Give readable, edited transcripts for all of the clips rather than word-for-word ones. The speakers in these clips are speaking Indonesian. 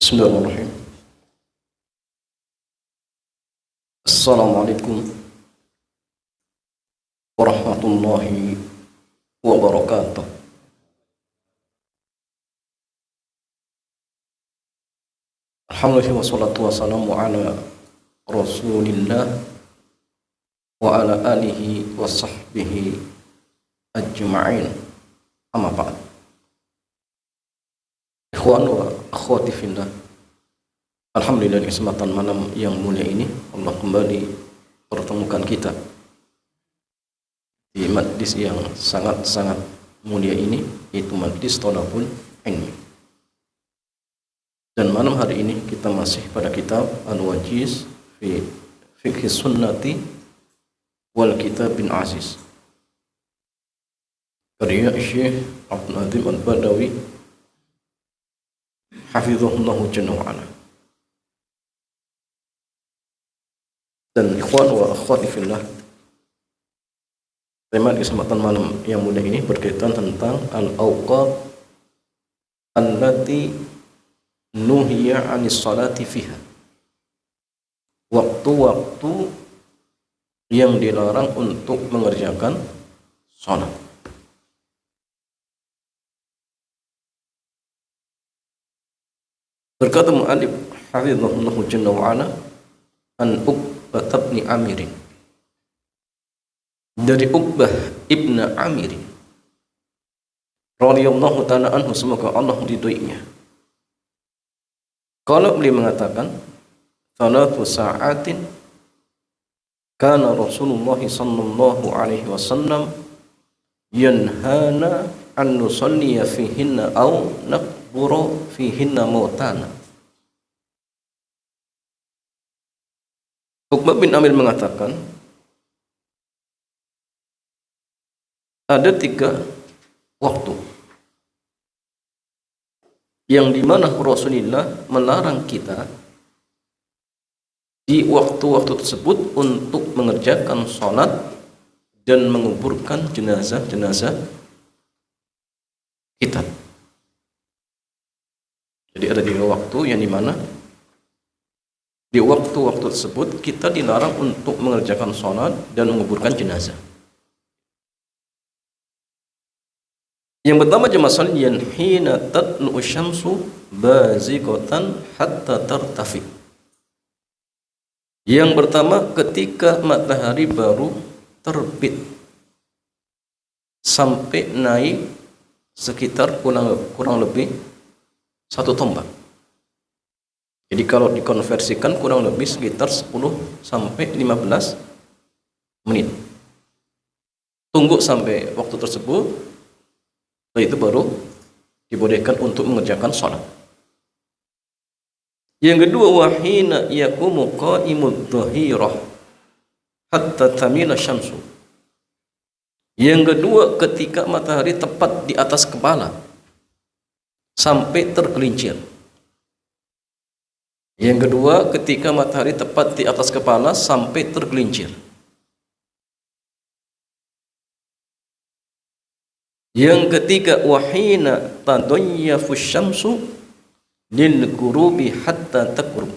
Bismillahirrahmanirrahim. Assalamualaikum warahmatullahi wabarakatuh. Alhamdulillah wassalatu wassalamu ala Rasulillah wa ala alihi wa sahbihi ajma'in. Amma ba'd. Ikhwan wa akhwati fillah. Alhamdulillah di kesempatan malam yang mulia ini Allah kembali pertemukan kita di majlis yang sangat-sangat mulia ini, yaitu majlis Thalabul Ilmi. Dan malam hari ini kita masih pada kitab Al-Wajiz fi Fiqh Sunnati wal Kitab bin Aziz karya Syekh Abdul Azim Al-Badawi hafizahullahu jalla wa ala. Dan ikhwan wa akhwati fillah, tema kesempatan malam yang mulia ini berkaitan tentang al-awqat allati nuhiya 'anis salati fiha. Waktu-waktu yang dilarang untuk mengerjakan salat. Berkata mu'allif hafizahullahu jalla wa ala an Uqbah bin Amir, dari Uqbah ibn Amir radhiyallahu ta'ala anhu, semoga Allah ridhoinya. Kalau beliau mengatakan, "Thalathu sa'atin kana Rasulullah sallallahu alaihi wasallam yanhana an nusalliya fihinna aw naqbura fihinna mautana." Uqbah bin Amir mengatakan, ada 3 waktu yang dimana Rasulullah melarang kita di waktu-waktu tersebut untuk mengerjakan sholat dan menguburkan jenazah-jenazah kita. Jadi ada 3 waktu yang dimana di waktu-waktu tersebut kita dilarang untuk mengerjakan sholat dan menguburkan jenazah. Yang pertama jemaah sekalian, hina tatlu'u syamsu bazighatan hatta tartafi. Yang pertama ketika matahari baru terbit sampai naik sekitar kurang lebih 1 tombak. Jadi kalau dikonversikan kurang lebih sekitar 10 sampai 15 menit. Tunggu sampai waktu tersebut, setelah itu baru dibolehkan untuk mengerjakan sholat. Yang kedua, wahina yaqumu qa'imud dhahirah hatta tamila syamsu. Yang kedua ketika matahari tepat di atas kepala sampai tergelincir. Yang kedua ketika matahari tepat di atas kepala sampai tergelincir. Yang ketiga, wahina tadayyafu syamsu lil ghurubi hatta taqrub.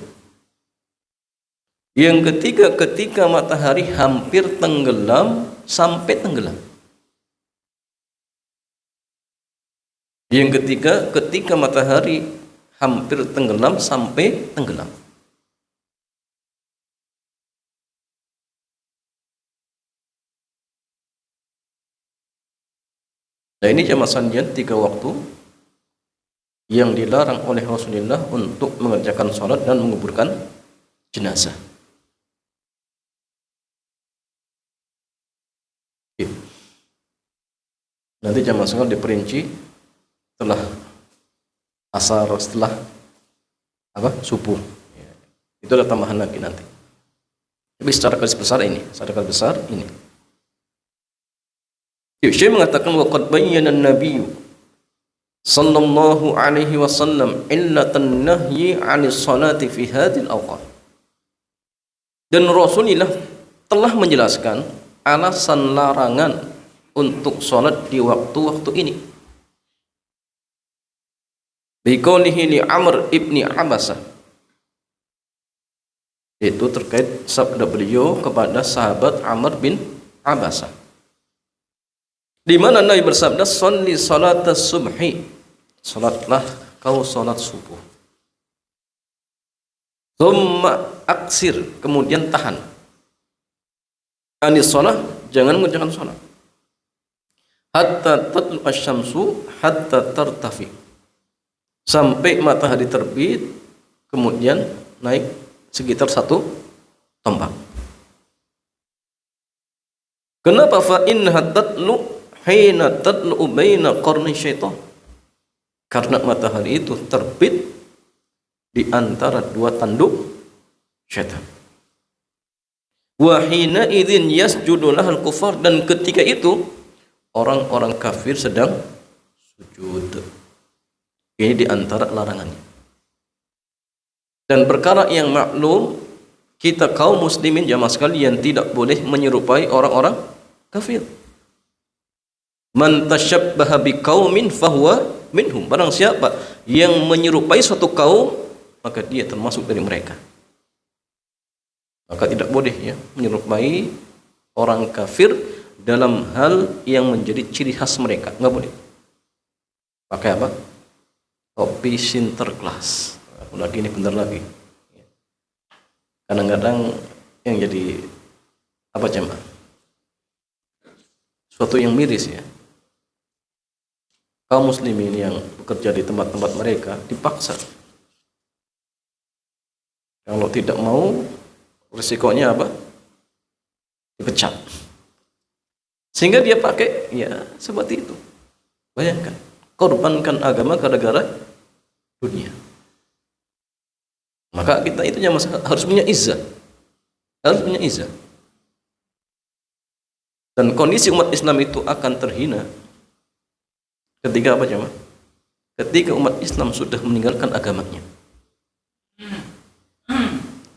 Yang ketiga ketika matahari hampir tenggelam sampai tenggelam. Yang ketiga ketika matahari hampir tenggelam sampai tenggelam. Nah, ini jamaah sekalian 3 waktu yang dilarang oleh Rasulullah untuk mengerjakan sholat dan menguburkan jenazah. Nanti jamaah sekalian diperinci setelah asar, setelah subuh. Itu ada tambahan lagi nanti. Tapi secara garis besar ini. Syekh mengatakan, waqad bayyana an-nabiy sallallahu alaihi wasallam illatan nahyi 'anis salati fi hadhil awqat. Dan Rasulullah telah menjelaskan alasan larangan untuk sholat di waktu-waktu ini. Biqaulihi li Amr ibni Abasah, itu terkait sabda beliau kepada sahabat Amr bin Abasah, di mana Nabi bersabda, "Shalli salatas subhi." Salatlah kau salat subuh. Tsumma aksir, kemudian tahan. Anis salat, jangan mengerjakan salat. Hatta tatlu asy-syamsu hatta tartafi. Sampai matahari terbit, kemudian naik sekitar 1 tombak. Kenapa? Fa innaha tatlu hina tatlu baina qarni syaitan. Karena matahari itu terbit di antara 2 tanduk syaitan. Wa hina idzin yasjudu lahal kufar, dan ketika itu orang-orang kafir sedang sujud. Ini di antara larangannya. Dan perkara yang maklum, kita kaum muslimin jamaah sekalian tidak boleh menyerupai orang-orang kafir. Man tasyabbaha biqaumin fahuwa minhum. Barang siapa yang menyerupai suatu kaum, maka dia termasuk dari mereka. Maka tidak boleh ya menyerupai orang kafir dalam hal yang menjadi ciri khas mereka. Enggak boleh. Pakai apa? Topi Sinterklas. Lagi ini bentar lagi. Kadang-kadang yang jadi apa jemaah? Suatu yang miris ya. Kaum muslimin yang bekerja di tempat-tempat mereka dipaksa. Kalau tidak mau, risikonya apa? Dipecat. Sehingga dia pakai ya seperti itu. Bayangkan, korbankan agama gara-gara dunia. Maka kita itu harus punya izzah. Harus punya izzah. Dan kondisi umat Islam itu akan terhina ketika apa jemaah? Ketika umat Islam sudah meninggalkan agamanya.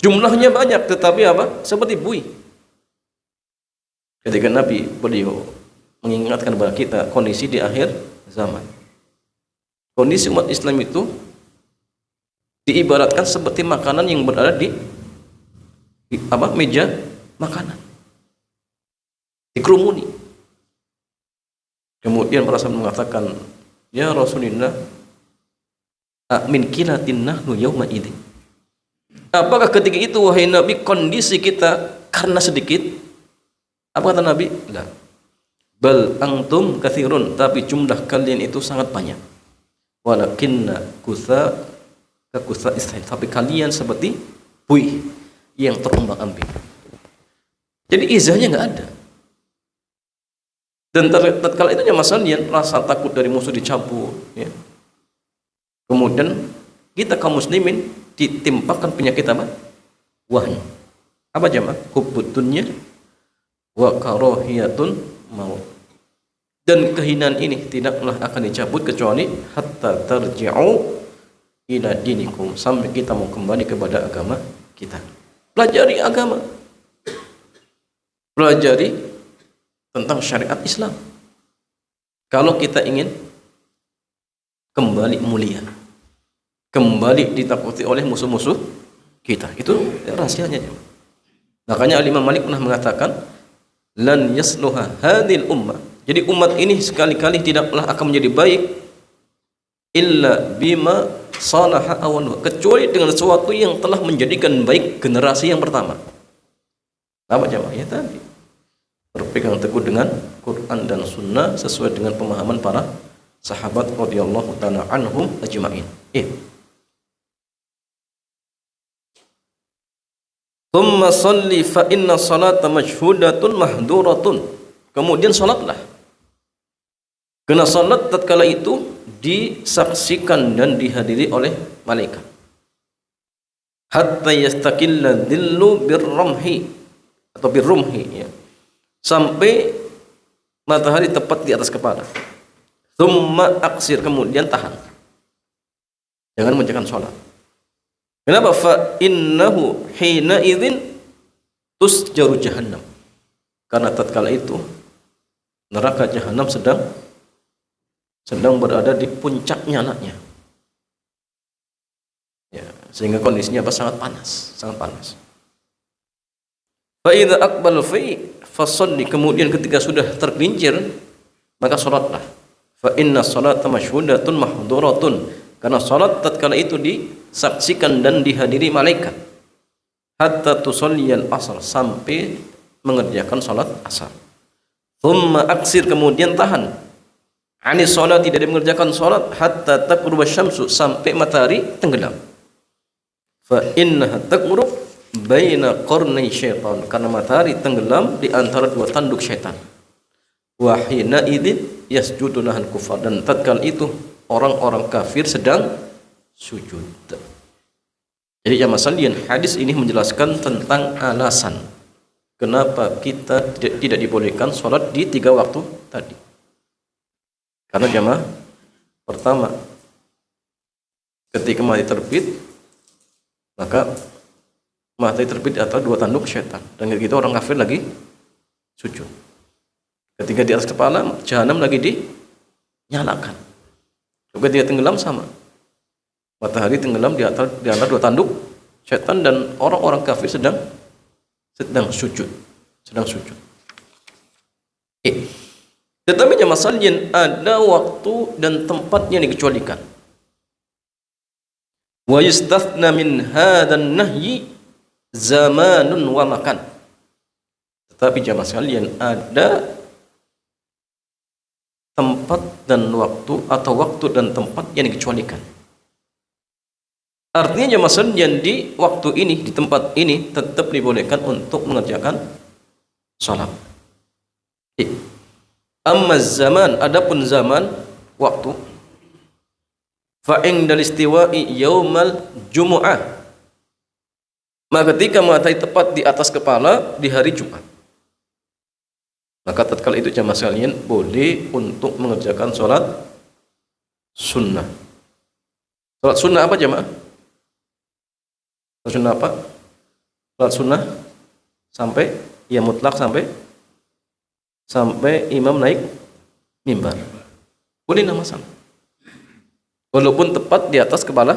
Jumlahnya banyak tetapi apa? Seperti buih. Ketika Nabi beliau mengingatkan kepada kita kondisi di akhir zaman. Kondisi umat Islam itu diibaratkan seperti makanan yang berada di apa? Meja makanan. Dikerumuni. Kemudian para sahabat mengatakan, "Ya Rasulullah, min kilatin nahnu yauma idzin." Apakah ketika itu wahai Nabi kondisi kita karena sedikit? Apa kata Nabi? La. Bal antum katsirun, tapi jumlah kalian itu sangat banyak. Walakinna kusa istahil, tapi kalian seperti buih yang terombang-ambing. Jadi izahnya enggak ada. Dan tatkala itu masalahnya rasa takut dari musuh dicabut ya. Kemudian kita kaum muslimin ditimpakan penyakit apa? Wahn. Apa jemaah? Hubbud dunya wa karahiyatun maut. Dan kehinaan ini tidaklah akan dicabut kecuali hatta tarji'u ila dinikum, sampai kita mau kembali kepada agama kita. Pelajari agama. Pelajari tentang syariat Islam. Kalau kita ingin kembali mulia, kembali ditakuti oleh musuh-musuh kita, itu rahasianya. Makanya Imam Malik pernah mengatakan, lan yasluha hadhil ummah. Jadi umat ini sekali-kali tidaklah akan menjadi baik illa bima salaha awwaluha, kecuali dengan sesuatu yang telah menjadikan baik generasi yang pertama. Apa jemaah? Ya tadi berpegang teguh dengan Quran dan Sunnah sesuai dengan pemahaman para sahabat radhiyallahu ta'ala anhum ajma'in. Tsumma shalli fa inna salata majhudatun mahduratun. Kemudian salatlah. Karena salat tatkala itu disaksikan dan dihadiri oleh malaikat. Hatta yastaqilla dhillu birramhi atau birrumhi ya. Sampai matahari tepat di atas kepala. Tsumma aksir, kemudian tahan. Jangan mengerjakan salat. Kenapa? Fa innahu hina idzin tusjaru jahannam. Karena tatkala itu neraka jahanam sedang berada di puncak nyalanya. sehingga kondisinya apa? Sangat panas, sangat panas. Fa idza aqbal fi fasalli, kemudian ketika sudah tergelincir maka salatlah. Fa inna salata masyhudatun mahduratun, karena salat tatkala itu disaksikan dan dihadiri malaikat. Hatta tusalliyal asar, sampai mengerjakan salat asar. Thumma aksir, kemudian tahan. Anis salat, tidak mengerjakan salat hatta taqruba syamsu, sampai matahari tenggelam. Fa innaha taqrub baina qarnai syaitan, karena matahari tenggelam di antara dua tanduk syaitan. Wa hina idzin yasjudu lahal kufar, dan tatkala itu orang-orang kafir sedang sujud. Jadi ya masalian, hadis ini menjelaskan tentang alasan kenapa kita tidak dibolehkan sholat di 3 waktu tadi. Karena jamaah, pertama, ketika matahari terbit, maka matahari terbit atau dua tanduk syaitan, dan ketika orang kafir lagi sujud. Ketika di atas kepala, jahanam lagi dinyalakan. Ketika tenggelam sama, matahari tenggelam di antara dua tanduk syaitan, dan orang-orang kafir sedang sujud. Tetapi masalahnya ada waktu dan tempat yang dikecualikan. Wa yustathna min hadan nahyi zamanun wa makan. Tetapi jamaah sekalian, ada tempat dan waktu, atau waktu dan tempat yang dikecualikan. Artinya jamaah sekalian, di waktu ini, di tempat ini tetap dibolehkan untuk mengerjakan salat. Amma zaman, adapun zaman, waktu, fa indal istiwa'i yaumal jumu'ah, maka ketika matahari tepat di atas kepala di hari Jumat, maka tatkala itu jamaah sekalian boleh untuk mengerjakan salat sunnah. Salat sunnah apa jamaah? Salat sunnah apa? Salat sunnah sampai ya mutlak sampai imam naik mimbar. Boleh, nama masalah. Walaupun tepat di atas kepala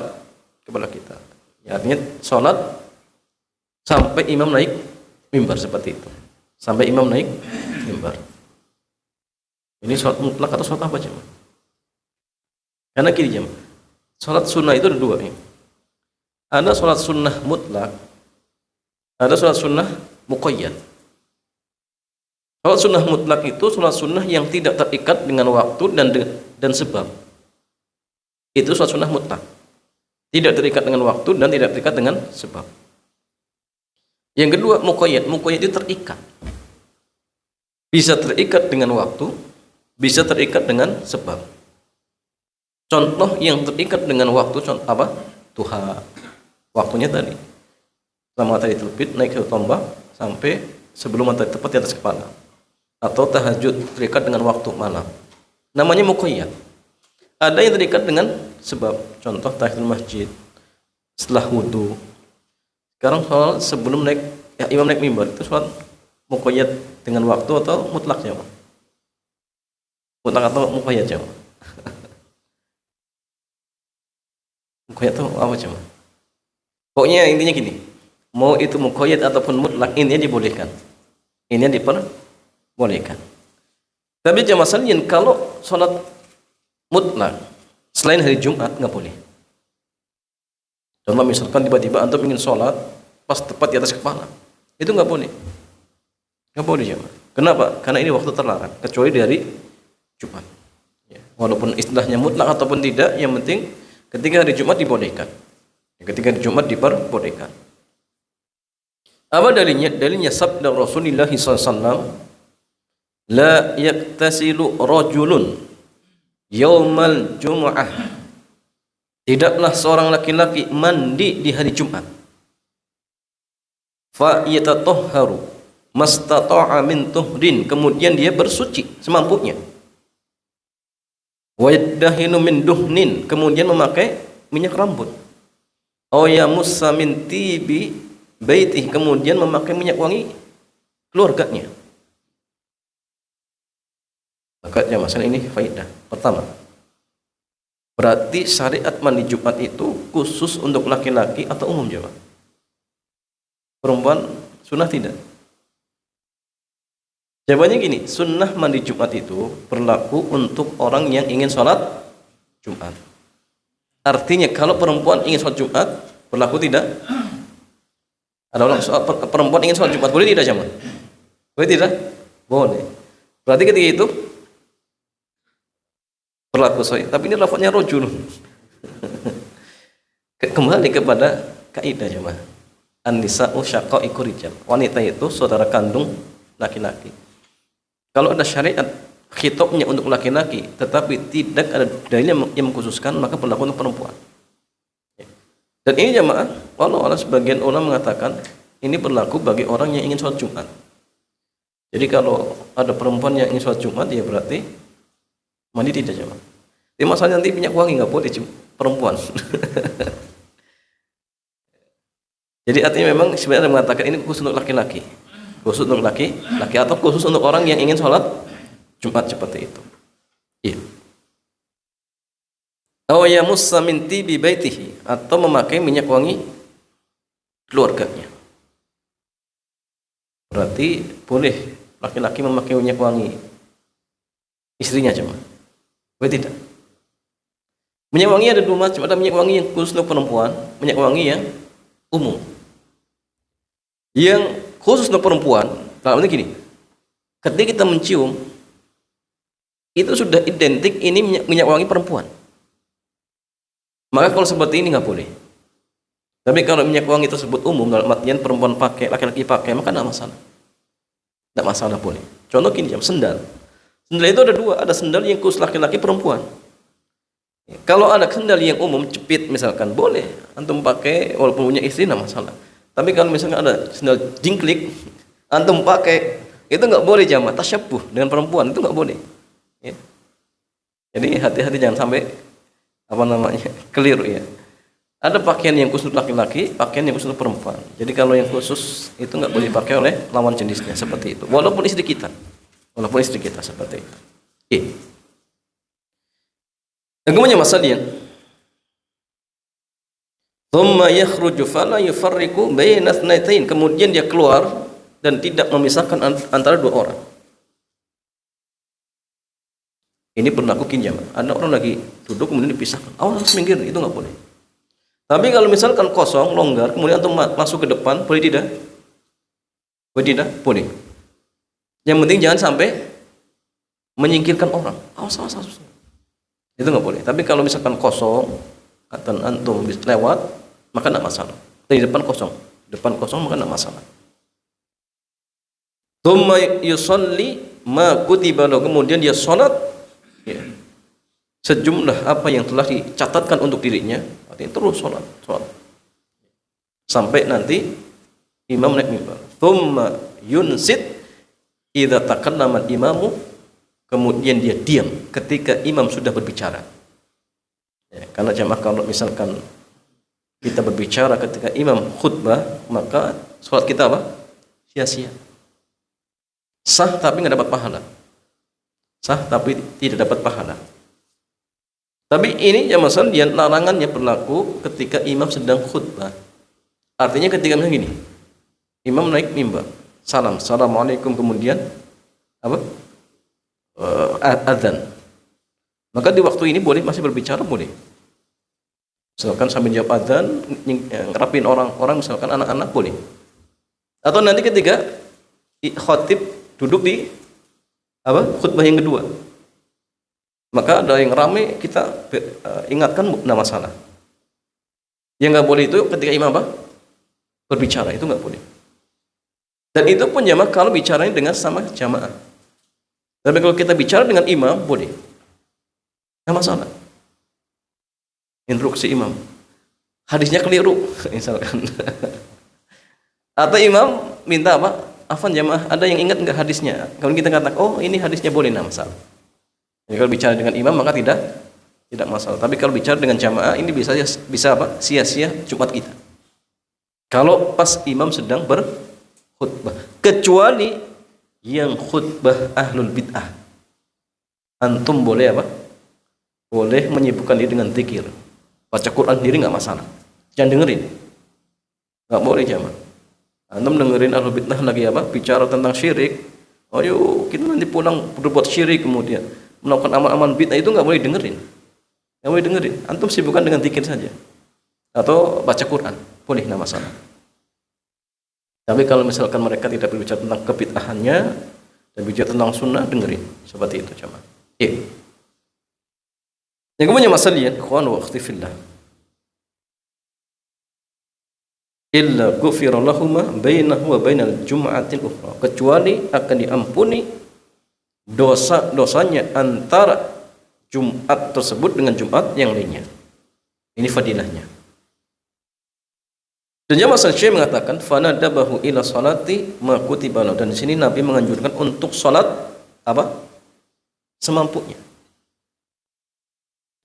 kita. Ya, artinya salat sampai imam naik mimbar, seperti itu. Sampai imam naik mimbar. Ini salat mutlak atau salat apa jemaah? Karena gini jemaah, salat sunnah itu ada dua nih. Ada salat sunnah mutlak, ada salat sunnah muqayyad. Salat sunnah mutlak itu salat sunnah yang tidak terikat dengan waktu dan sebab. Itu salat sunnah mutlak, tidak terikat dengan waktu dan tidak terikat dengan sebab. Yang kedua muqayyad. Muqayyad itu terikat, bisa terikat dengan waktu, bisa terikat dengan sebab. Contoh yang terikat dengan waktu, contoh apa? Duha, waktunya tadi setelah matahari terbit naik ke tombak sampai sebelum matahari tepat di atas kepala. Atau tahajud terikat dengan waktu malam, namanya muqayyad. Ada yang terikat dengan sebab, contoh tahiyatul masjid, setelah wudu. Sekarang soal sebelum imam naik mimbar, itu sholat muqayyad dengan waktu atau mutlak jamaah? Mutlak atau muqayyad jamaah? Muqayyad itu apa jamaah? Pokoknya intinya gini, mau itu muqayyad ataupun mutlak, intinya dibolehkan. Ini diperbolehkan. Tapi jamaah sekalian, kalau sholat mutlak selain hari Jumat nggak boleh. Contoh misalkan tiba-tiba antum ingin sholat pas tepat di atas kepala, itu nggak boleh. Nggak boleh jemaah. Kenapa? Karena ini waktu terlarang, kecuali dari Jumat. Ya. Walaupun istilahnya mutlak ataupun tidak, yang penting ketika hari Jumat dibolehkan. Ketika hari Jumat diperbolehkan. Apa dalilnya? Dalilnya sabda Rasulullah SAW, la yaktasilu rajulun yaumal jumu'ah, tidaklah seorang laki-laki mandi di hari Jumat, fa yatatahharu mastata'a min tuhrin, kemudian dia bersuci semampunya, wa yaddahinu min duhnin, kemudian memakai minyak rambut, aw yamussa min tibi baitih, kemudian memakai minyak wangi keluarganya. Maka masalah ini faidah. Pertama, Berarti syariat mandi Jumat itu khusus untuk laki-laki atau umum jemaah? Perempuan sunnah tidak? Jawabannya gini, sunnah mandi Jumat itu berlaku untuk orang yang ingin sholat Jumat. Artinya kalau perempuan ingin sholat Jumat, berlaku tidak? Ada orang perempuan ingin sholat Jumat, boleh tidak jemaah? Boleh tidak? Boleh. Berarti ketika itu berlaku sahih. Tapi ini lafadznya rojul. Kembali kepada kaidah jemaah. An-nisa'u syaqa'iqu rijal. Wanita itu saudara kandung laki-laki. Kalau ada syariat khitabnya untuk laki-laki, tetapi tidak ada dalil yang mengkhususkan, maka berlaku untuk perempuan. Dan ini jemaah, walau sebagian ulama mengatakan ini berlaku bagi orang yang ingin sholat Jumat. Jadi kalau ada perempuan yang ingin sholat Jumat, ya berarti mandi tidak jemaah. Tapi masalahnya nanti minyak wangi nggak boleh perempuan. Jadi artinya memang sebenarnya mengatakan ini khusus untuk laki-laki, khusus untuk laki-laki atau khusus untuk orang yang ingin sholat Jumat seperti itu. Iya. Aw yamussa min tibi baitihi, atau memakai minyak wangi keluarganya. Berarti boleh laki-laki memakai minyak wangi istrinya cuma. Boleh tidak? Minyak wangi ada dua macam, ada minyak wangi yang khusus untuk perempuan, minyak wangi yang umum. Yang khusus untuk perempuan, dalamnya gini. Ketika kita mencium, itu sudah identik ini minyak wangi perempuan. Maka kalau seperti ini nggak boleh. Tapi kalau minyak wangi tersebut umum, dalam artian perempuan pakai, laki-laki pakai, maka tidak masalah. Tidak masalah boleh. Contoh gini, sendal. Sendal itu ada dua, ada sendal yang khusus laki-laki, perempuan. Kalau ada sendal yang umum, jepit misalkan, boleh. Antum pakai walaupun punya istri, tidak masalah. Tapi kalau misalkan ada sendal jingklik, antum pakai, itu nggak boleh jamaah tasyabuh dengan perempuan, itu nggak boleh. Ya. Jadi hati-hati jangan sampai keliru ya. Ada pakaian yang khusus laki-laki, pakaian yang khusus perempuan. Jadi kalau yang khusus itu nggak boleh dipakai oleh lawan jenisnya seperti itu. Walaupun istri kita seperti itu. Dan kemudian masalahnya, thumma yakhruju fala yufarriqu baina itsnaitain, kemudian dia keluar dan tidak memisahkan antara dua orang. Ini berlaku kinjam. Ada orang lagi duduk kemudian dipisahkan. Harus minggir, itu nggak boleh. Tapi kalau misalkan kosong, longgar, kemudian antum masuk ke depan, boleh tidak? Boleh tidak? Boleh. Yang penting jangan sampai menyingkirkan orang. Itu nggak boleh. Tapi kalau misalkan kosong, atau antum lewat, maka tidak masalah. Di depan kosong, maka tidak masalah. Tsumma yusalli ma kutiba lahu, kemudian dia sholat ya, sejumlah apa yang telah dicatatkan untuk dirinya. Artinya terus sholat sampai nanti imam naik mimbar. Tsumma yunsit idza takallama imamu, kemudian dia diam ketika imam sudah berbicara. Ya, karena jamaah kalau misalkan kita berbicara ketika imam khutbah, maka sholat kita apa? Sia-sia. Sah tapi nggak dapat pahala. Sah tapi tidak dapat pahala. Tapi ini jamaah dia larangannya berlaku ketika imam sedang khutbah. Artinya ketika misalnya gini, imam naik mimbar, assalamualaikum, kemudian apa? Adzan. Maka di waktu ini boleh masih berbicara, boleh. Misalkan sambil jawab adzan, ngerapin orang-orang, misalkan anak-anak, boleh. Atau nanti ketika khatib duduk di khutbah yang kedua, maka ada yang ramai, kita ingatkan, tidak masalah. Yang nggak boleh itu ketika imam berbicara, itu nggak boleh. Dan itu pun jamaah kalau bicaranya dengan sama jamaah. Tapi kalau kita bicara dengan imam, boleh. Nggak masalah. Instruksi imam. Hadisnya keliru, misalkan. Atau imam minta apa? Afan jamaah, ada yang ingat nggak hadisnya? Kalau kita katakan, oh ini hadisnya boleh, nggak masalah. Jadi kalau bicara dengan imam maka tidak masalah. Tapi kalau bicara dengan jamaah, ini bisa apa? Sia-sia Jumat kita. Kalau pas imam sedang berkhutbah, kecuali yang khutbah ahlul bid'ah, antum boleh apa? boleh menyibukkan diri dengan zikir, baca Quran sendiri nggak masalah, jangan dengerin, nggak boleh jamaah. Antum dengerin ahlul bid'ah lagi bicara tentang syirik, ayo kita nanti pulang berbuat syirik, kemudian melakukan amal-amal bid'ah, itu nggak boleh dengerin, nggak boleh dengerin. Antum sibukkan dengan zikir saja atau baca Quran, boleh, nggak masalah. Tapi kalau misalkan mereka tidak berbicara tentang kebid'ahannya dan bicara tentang sunnah, dengerin seperti itu jamaah. Yang kemudian masalian, ikhwan wa akhwati fillah, illa ghufira lahum bainahu wa bainal jum'atin ukhra, kecuali akan diampuni dosa-dosanya antara Jumat tersebut dengan Jumat yang lainnya. Ini fadilahnya. Dan jamaah Syekh mengatakan fanadabahu ila salati ma kutiba lahu, dan di sini Nabi menganjurkan untuk salat semampunya.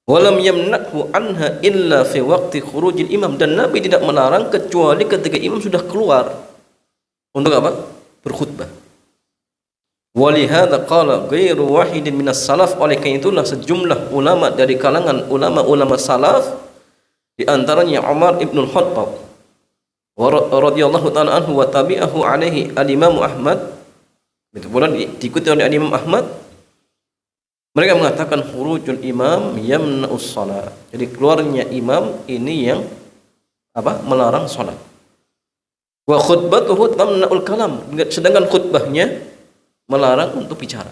Walam yamna'hu anha illa fi waqti khurujil imam, dan Nabi tidak melarang kecuali ketika imam sudah keluar untuk berkhutbah. Walihada qala ghairu wahidin minas salaf, oleh karena itulah sejumlah ulama dari kalangan ulama-ulama salaf, di antaranya Umar ibn al-Khattab radhiyallahu ta'ala anhu wa tabi'ahu alaihi al-Imam Ahmad, kemudian diikuti oleh Imam Ahmad, mereka mengatakan khurujul imam yamna'us shalah, jadi keluarnya imam ini yang melarang salat. Wa khutbatuhu tamna'ul kalam, sedangkan khutbahnya melarang untuk bicara.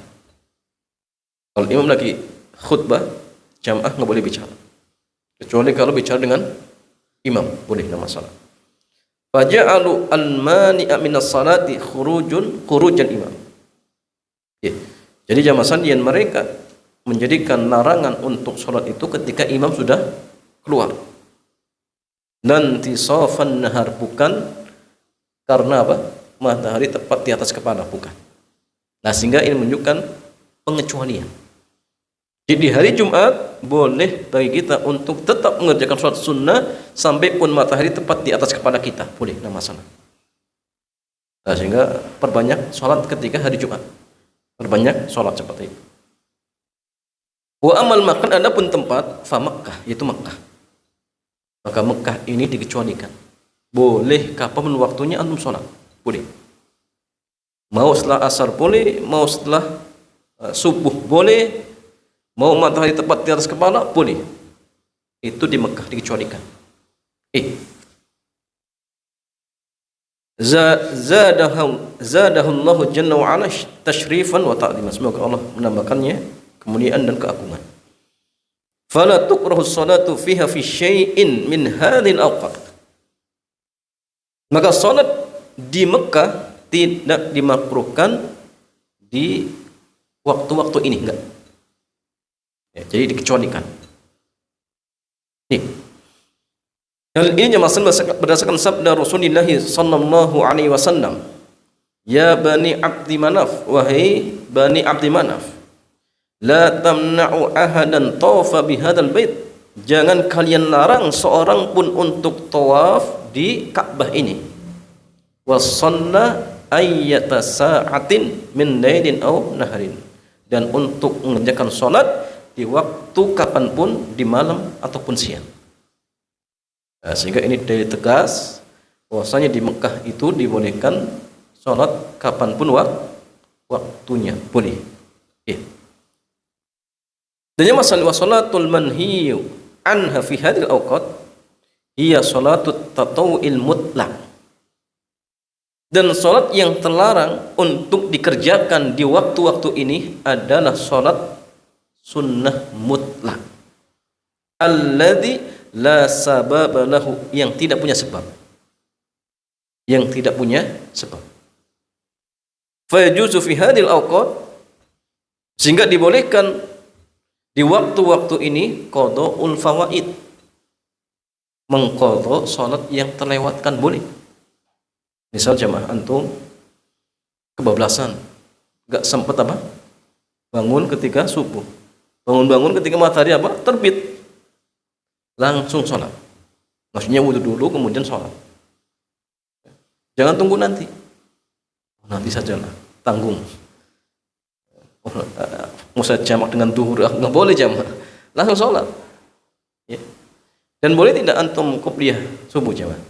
Kalau imam lagi khutbah, jamaah nggak boleh bicara, kecuali kalau bicara dengan imam boleh, nggak masalah. Faja'alu al-mani'a minas salati khurujal imam. Jadi jamaah sekalian, mereka menjadikan larangan untuk sholat itu ketika imam sudah keluar. Nanti sofan nahar, bukan karena matahari tepat di atas kepala, bukan. Nah, sehingga ini menunjukkan pengecualian. Jadi di hari Jumat boleh bagi kita untuk tetap mengerjakan sholat sunnah sampai pun matahari tepat di atas kepala kita, boleh, tidak masalah. Nah, sehingga perbanyak sholat ketika hari Jumat, perbanyak sholat seperti itu. Wa amal makan, adapun tempat, fa Makkah, yaitu Makkah. Maka Makkah ini dikecualikan. Boleh kapan waktunya antum sholat, boleh. Mau setelah asar boleh, mau setelah subuh boleh, mau matahari tepat di atas kepala boleh. Itu di Makkah dikecualikan. Zadahu Allah jalla wa ala tashrifan wa ta'ziman. Semoga Allah menambahkannya kemuliaan dan keagungan. Fala tukrahu salatu fiha fi syai'in min hadhil awqat. Maka salat di Mekah tidak dimakruhkan di waktu-waktu ini, enggak. Jadi dikecualikan. Hal ini berdasarkan sabda Rasulullah sallallahu alaihi wasallam, ya bani Abdi Manaf, wahai bani Abdi Manaf, la tamna'u ahadan tawafa bihadzal bait, jangan kalian larang seorang pun untuk tawaf di Ka'bah ini. Wa shalla ayyata sa'atin min lailin aw naharin, dan untuk mengerjakan salat di waktu kapanpun, di malam ataupun siang. Nah, sehingga ini dari tegas bahwasanya di Mekah itu dibolehkan salat kapanpun waktunya, boleh. Dan masalah salatul manhiyu anha fi hadhil awqat hiya salatut tatawu'il mutlaq. Dan salat yang terlarang untuk dikerjakan di waktu-waktu ini adalah salat sunnah mutlak, alladzi la sababa lahu, yang tidak punya sebab, fa yajuzu fi hadhil awqat, sehingga dibolehkan di waktu-waktu ini qada'ul fawaid, mengqadha salat yang terlewatkan, boleh. Misal jamaah antum kebablasan, enggak sempat bangun ketika subuh, bangun ketika matahari terbit, langsung sholat. Maksudnya wudhu dulu kemudian sholat, jangan tunggu nanti sajalah, tanggung. Mau saya jamak dengan duhur, nggak boleh jamak, langsung sholat. Ya. Dan boleh tidak antum qobliyah subuh jamaah?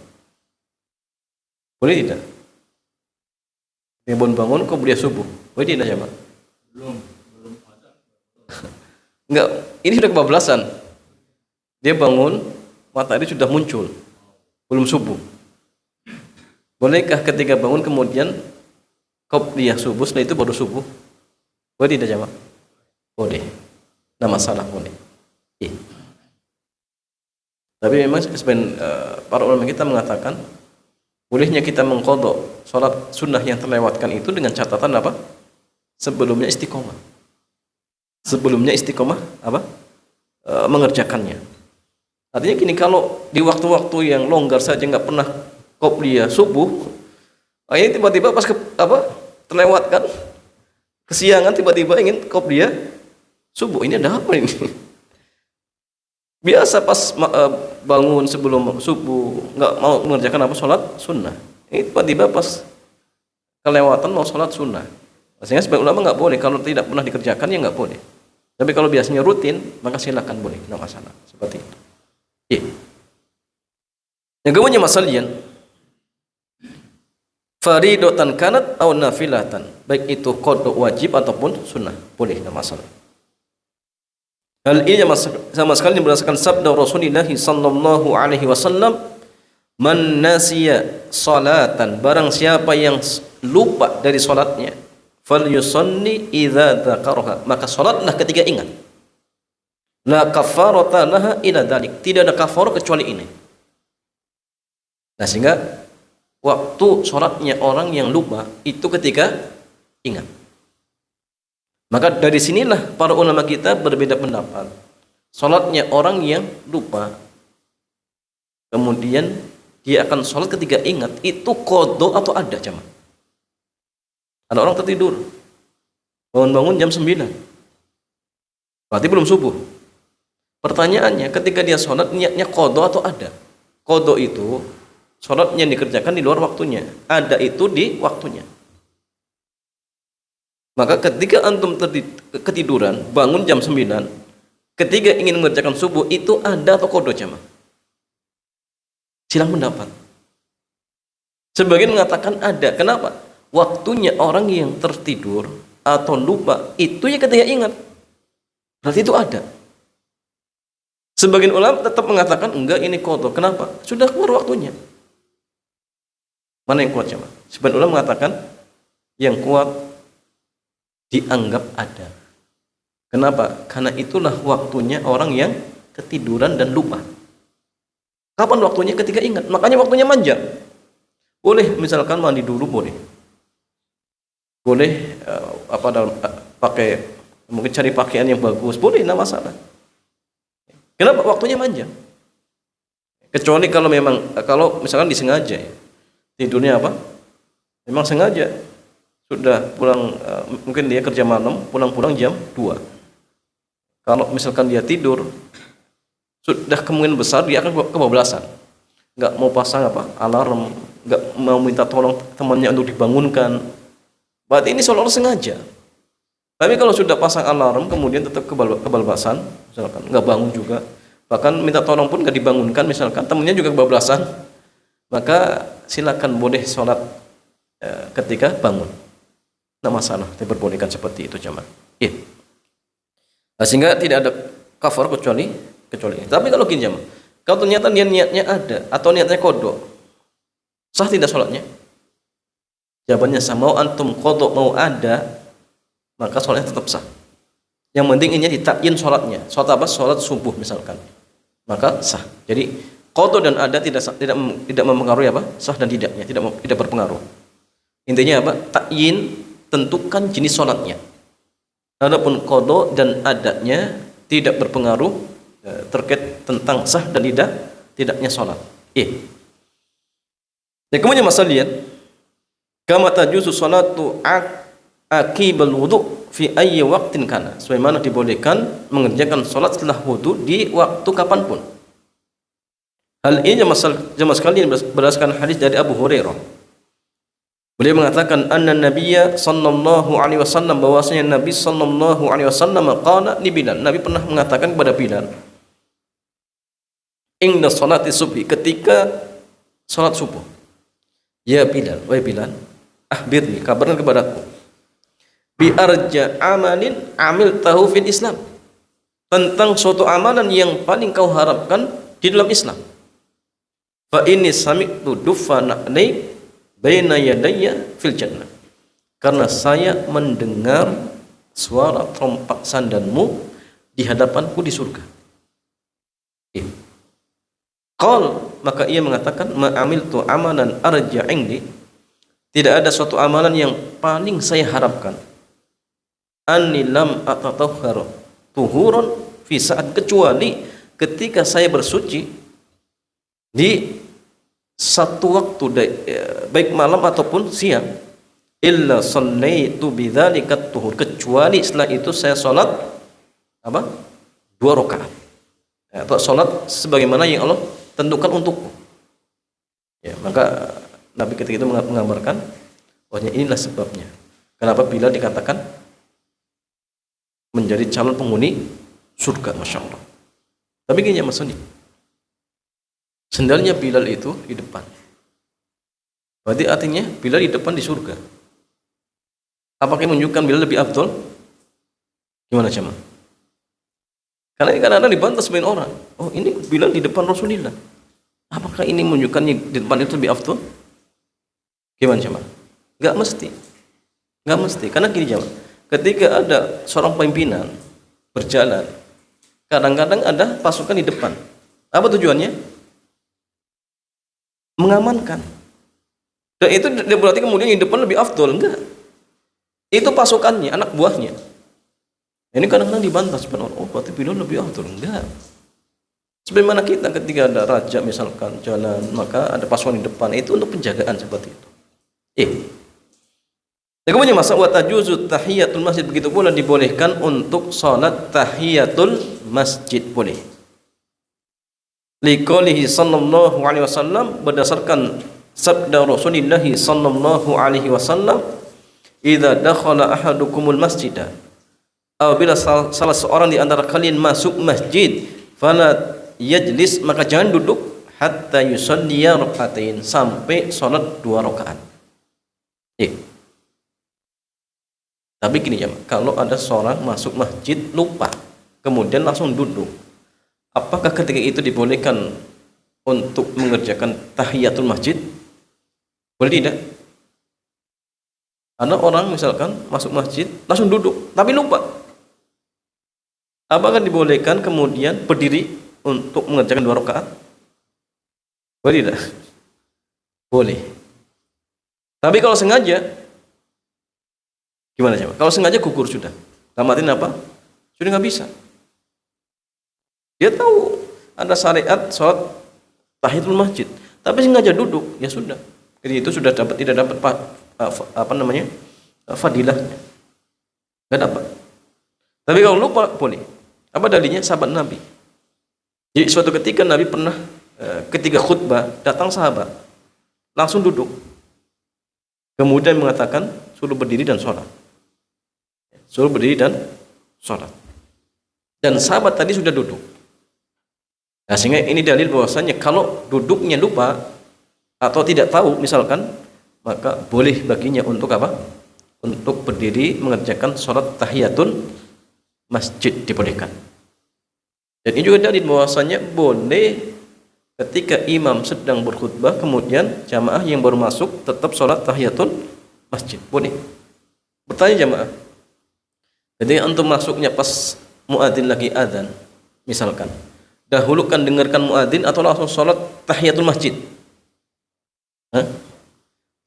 Boleh tidak? Bangun qobliyah subuh. Boleh tidak jamaah? Belum ada. Enggak, ini sudah kebablasan. Dia bangun, matahari sudah muncul. Belum subuh. Bolehkah ketika bangun kemudian qobliyah subuh, setelah itu baru subuh? Boleh tidak jamaah? Boleh. Nah masalah boleh. Iya. Tapi memang para ulama kita mengatakan bolehnya kita mengqadha salat sunnah yang terlewatkan itu dengan catatan apa? Sebelumnya istiqomah. Sebelumnya istiqomah apa? Mengerjakannya. Artinya gini, kalau di waktu-waktu yang longgar saja nggak pernah qobliyah subuh, ini tiba-tiba pas terlewatkan kesiangan, tiba-tiba ingin qobliyah subuh, ini ada apa ini? Biasa pas bangun sebelum subuh nggak mau mengerjakan apa, sholat sunnah. Ini tiba-tiba pas kelewatan mau sholat sunnah. Sehingga sebagian ulama nggak boleh, kalau tidak pernah dikerjakan ya nggak boleh. Tapi kalau biasanya rutin maka silakan, boleh, nggak masalah seperti itu. Iya. Yang kemudian masalian faridatan kanat atau nafilatan, baik itu qada wajib ataupun sunnah, boleh, nggak masalah. Hal ini sama sekali berdasarkan sabda Rasulullah sallallahu alaihi wasallam, man nasiya salatan, barang siapa yang lupa dari salatnya, falyusalli idza dzakaraha, maka salatlah ketika ingat. La kafarata laha illa dzalik, tidak ada kafarah kecuali ini. Nah, sehingga waktu salatnya orang yang lupa itu ketika ingat. Maka dari sinilah para ulama kita berbeda pendapat. Salatnya orang yang lupa, kemudian dia akan salat ketika ingat, itu qadha atau ada jamaah? Ada orang tertidur, bangun-bangun jam 9, berarti belum subuh. Pertanyaannya, ketika dia salat niatnya qadha atau ada? Qadha itu salatnya dikerjakan di luar waktunya, ada itu di waktunya. Maka ketika antum ketiduran, bangun jam 9, ketika ingin mengerjakan subuh, itu ada atau qadha jamaah? Silang pendapat. Sebagian mengatakan ada. Kenapa? Waktunya orang yang tertidur atau lupa itu ya ketika ingat, berarti itu ada. Sebagian ulama tetap mengatakan enggak, ini qadha. Kenapa? Sudah keluar waktunya. Mana yang kuat jamaah? Sebagian ulama mengatakan yang kuat dianggap ada. Kenapa? Karena itulah waktunya orang yang ketiduran dan lupa. Kapan waktunya? Ketika ingat. Makanya waktunya manja. Boleh misalkan mandi dulu, boleh. Boleh pakai, mungkin cari pakaian yang bagus, boleh, enggak masalah. Kenapa? Waktunya manja. Kecuali kalau kalau misalkan disengaja, tidurnya apa? Memang sengaja. Sudah pulang, mungkin dia kerja malam, pulang jam 2. Kalau misalkan dia tidur, sudah kemungkinan besar dia akan kebablasan. Nggak mau pasang alarm, nggak mau minta tolong temannya untuk dibangunkan. Berarti ini seolah-olah sengaja. Tapi kalau sudah pasang alarm, kemudian tetap kebablasan, misalkan nggak bangun juga, bahkan minta tolong pun nggak dibangunkan, misalkan temannya juga kebablasan, maka silakan boleh sholat ketika bangun. Tidak masalah, diperbolehkan seperti itu jemaah. Iya. Nah, sehingga tidak ada kafar kecuali. Tapi kalau gini jemaah, kalau ternyata dia niatnya ada atau niatnya qadha, sah tidak sholatnya? Jawabannya sah. Mau antum qadha mau ada, maka sholatnya tetap sah. Yang penting ini ditakyin sholatnya. Sholat apa? Sholat subuh misalkan, maka sah. Jadi qadha dan ada tidak mempengaruhi apa? Sah dan tidaknya, tidak berpengaruh. Intinya apa? Takyin, tentukan jenis sholatnya. Adapun qadha dan adanya tidak berpengaruh terkait tentang sah dan tidaknya sholat. Dan kemudian masalah lihat, kama tajuzu sholatu aqibal wudu fi ayyi waqtin kana, sebagaimana dibolehkan mengerjakan sholat setelah wudu di waktu kapanpun. Hal ini jamaah sekalian berdasarkan hadis dari Abu Hurairah. Beliau mengatakan anna nabiyya sallallahu alaihi wasallam, bahwasanya Nabi sallallahu alaihi wasallam qala li Bilal, Nabi pernah mengatakan kepada Bilal inda salati subhi, ketika salat subuh, ya Bilal, wahai Bilal, akhbirni, kabarkan kepadaku, bi arja amalin amil tahu fil Islam, tentang suatu amalan yang paling kau harapkan di dalam Islam. Fa inni sami'tu dufana alai baina yadayya fil jannah, karena saya mendengar suara trompak sandanmu di hadapanku di surga. Qal, maka ia mengatakan, ma amiltu amalan arja indi, tidak ada suatu amalan yang paling saya harapkan, anni lam atatahhar tuhuran fi saat, kecuali ketika saya bersuci di satu waktu, baik malam ataupun siang, illa sallaitu bidzalika tuhur, kecuali setelah itu saya salat apa? 2 rakaat. Atau salat sebagaimana yang Allah tentukan untukku. Ya, maka Nabi ketika itu menggambarkan bahwa inilah sebabnya kenapa Bilal dikatakan menjadi calon penghuni surga, Masya Allah. Tapi gini ya Mas Soni, sendalnya Bilal itu di depan, berarti artinya Bilal di depan di surga. Apakah menunjukkan Bilal lebih afdol? Gimana Cama? Karena ini kadang-kadang dibantah sebagian orang, oh ini Bilal di depan Rasulullah, apakah ini menunjukkan di depan itu lebih afdol? Gimana Cama? Gak mesti, gak mesti. Karena gini Cama, ketika ada seorang pimpinan berjalan, kadang-kadang ada pasukan di depan. Apa tujuannya? Mengamankan. Dan itu berarti kemudian yang di depan lebih afdol? Enggak. Itu pasukannya, anak buahnya. Ini kadang-kadang dibantah sebenarnya, oh berarti Bilal lebih afdol? Enggak. Sebagaimana kita ketika ada raja misalkan jalan, maka ada pasukan di depan, itu untuk penjagaan seperti itu. Dan kemudian masa wa tajuzu tahiyatul masjid, begitu pula dibolehkan untuk salat tahiyatul masjid, boleh. Liqaulihi sallallahu alaihi wasallam, berdasarkan sabda Rasulullah sallallahu alaihi wasallam, idza dakhala ahadukumul masjidah, apabila salah seorang di antara kalian masuk masjid, fala yajlis, maka jangan duduk, hatta yusalliya rakaatain, sampai salat 2 rakaat. Tapi gini ya, kalau ada seorang masuk masjid lupa kemudian langsung duduk, apakah ketika itu dibolehkan untuk mengerjakan tahiyatul masjid? Boleh tidak? Ada orang misalkan masuk masjid langsung duduk tapi lupa, apakah dibolehkan kemudian berdiri untuk mengerjakan 2 rakaat? Boleh tidak? Boleh. Tapi kalau sengaja, gimana coba? Kalau sengaja gugur sudah, tamatin apa? Sudah nggak bisa. Dia tahu ada syariat sholat tahiyatul masjid, tapi sengaja duduk, ya sudah. Jadi itu sudah tidak dapat fadilahnya, nggak dapat. Tapi kalau lupa boleh. Apa dalilnya? Sahabat Nabi. Jadi suatu ketika Nabi pernah ketika khutbah datang sahabat, langsung duduk, kemudian mengatakan suruh berdiri dan sholat. Suruh berdiri dan sholat. Dan sahabat tadi sudah duduk. Nah, sehingga ini dalil bahwasanya kalau duduknya lupa atau tidak tahu misalkan, maka boleh baginya untuk apa? Untuk berdiri mengerjakan sholat tahiyatul masjid, dibolehkan. Dan ini juga dalil bahwasanya boleh ketika imam sedang berkhutbah kemudian jamaah yang baru masuk tetap sholat tahiyatul masjid, boleh. Bertanya jamaah, jadi antum masuknya pas muadzin lagi adzan, misalkan, dahulukan dengarkan muadzin atau langsung sholat tahiyatul masjid?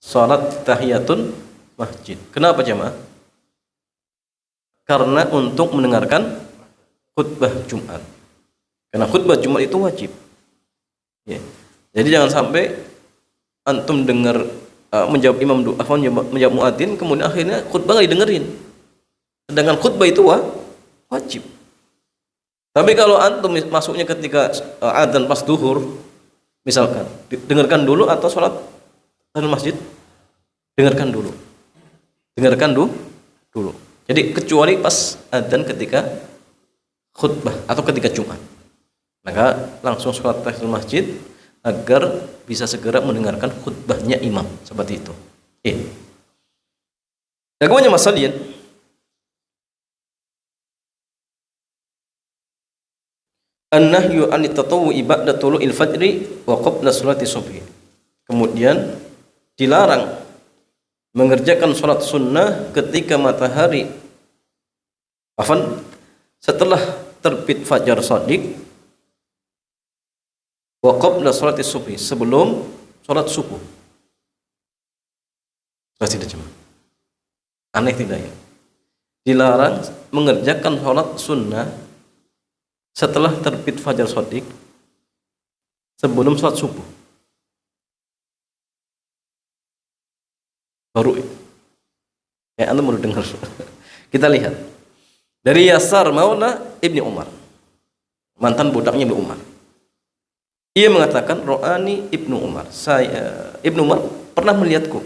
Sholat tahiyatul masjid. Kenapa jamaah? Karena untuk mendengarkan khutbah Jumat. Karena khutbah Jumat itu wajib. Ya. Jadi jangan sampai antum dengar menjawab imam menjawab muadzin, kemudian akhirnya khutbah nggak didengerin. Sedangkan khutbah itu wajib. Tapi kalau antum masuknya ketika adzan pas duhur, misalkan, dengarkan dulu atau sholat di masjid? Dengarkan dulu. Dengarkan dulu. Jadi kecuali pas adzan ketika khutbah atau ketika Jumat. Maka langsung sholat tahiyatul masjid agar bisa segera mendengarkan khutbahnya imam, seperti itu. Bagaimana masalahnya? An-nahyu an at-tatawwu'i ba'da tulu'il fajri wa qabla sholati subhi. Kemudian dilarang mengerjakan sholat sunnah ketika matahari setelah terbit fajar shadiq wa qabla sholati subhi, sebelum sholat subuh. Tidak cuma aneh tidak ya? Dilarang mengerjakan sholat sunnah setelah terbit fajar shadiq sebelum sholat subuh. Baru Anda baru dengar. Kita lihat dari Yasar Maula Ibni Umar, mantan budaknya Ibnu Umar. Ia mengatakan, Ro'ani Ibnu Umar, Ibnu Umar pernah melihatku,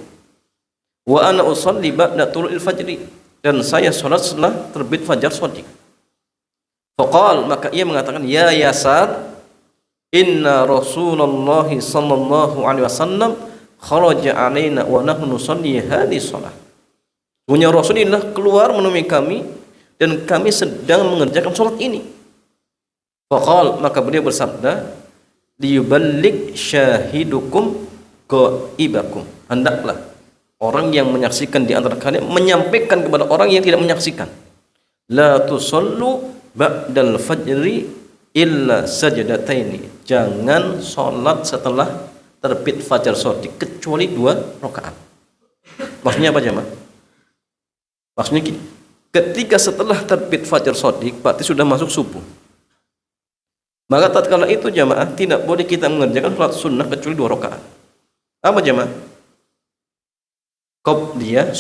wa ana usalli ba'da tulu'il fajri, dan saya sholat setelah terbit fajar shadiq. Faqal, maka ia mengatakan, ya Yasar, inna Rasulullah sallallahu alaihi wasallam kharaja alaina wa nahnu nusalli hadhihi shalah. Punya Rasulullah keluar menemui kami dan kami sedang mengerjakan sholat ini. Faqal, maka beliau bersabda, liyuballigh syahidukum ghaibakum. Hendaklah orang yang menyaksikan di antara kalian menyampaikan kepada orang yang tidak menyaksikan. La tusallu ba'dal fajri illa sajadataini. Jangan sholat setelah terbit fajar shadiq kecuali 2 rakaat. Maksudnya apa jemaah? Maksudnya gini, ketika setelah terbit fajar shadiq berarti sudah masuk subuh. Maka tatkala itu jamaah tidak boleh kita mengerjakan sholat sunnah kecuali 2 rakaat. Apa jamaah? Qabliyah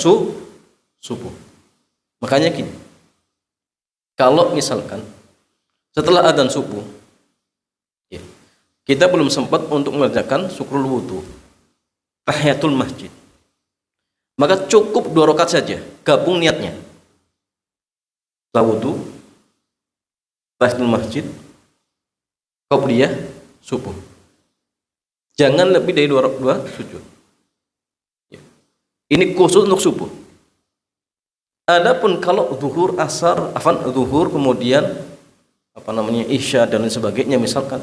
subuh. Makanya gini, kalau misalkan setelah adzan subuh kita belum sempat untuk mengerjakan syukrul wudu, tahiyatul masjid, maka cukup 2 rakaat saja, gabung niatnya. Setelah wudu, tahiyatul masjid, qabliyah subuh. Jangan lebih dari 2 sujud. Ini khusus untuk subuh. Adapun kalau zuhur, asar, zuhur kemudian isya dan lain sebagainya misalkan,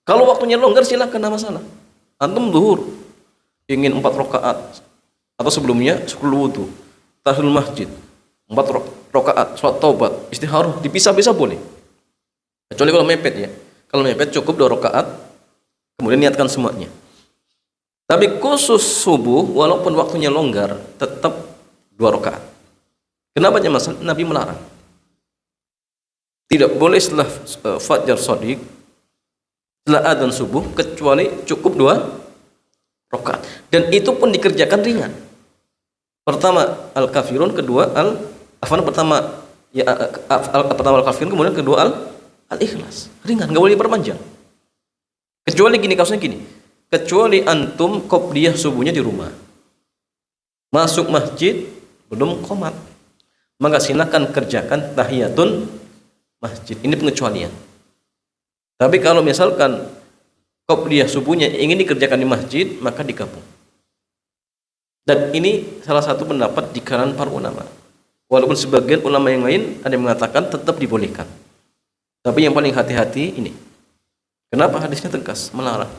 kalau waktunya longgar silakan, tidak masalah. Antum zuhur ingin 4 rakaat atau sebelumnya syukrul wudu, tahiyatul masjid, 4 rakaat, sholat taubat, istikharah, dipisah-pisah boleh. Kecuali kalau mepet ya. Kalau mepet cukup 2 rakaat, kemudian niatkan semuanya. Tapi khusus subuh, walaupun waktunya longgar, tetap 2 rakaat. Kenapa jemaah? Nabi melarang. Tidak boleh setelah fajar shadiq, setelah adzan subuh, kecuali cukup 2 rakaat. Dan itu pun dikerjakan ringan. Pertama al-kafirun, kedua pertama al-kafirun, kemudian kedua al-ikhlas. Ringan, nggak boleh diperpanjang. Kecuali gini, kasusnya gini. Kecuali antum qobliyah subuhnya di rumah. Masuk masjid belum qomat. Maka silakan kerjakan tahiyatun masjid. Ini pengecualian. Tapi kalau misalkan qobliyah subuhnya ingin dikerjakan di masjid, maka digabung. Dan ini salah satu pendapat di kalangan para ulama. Walaupun sebagian ulama yang lain ada yang mengatakan tetap dibolehkan. Tapi yang paling hati-hati ini. Kenapa hadisnya tegas melarang?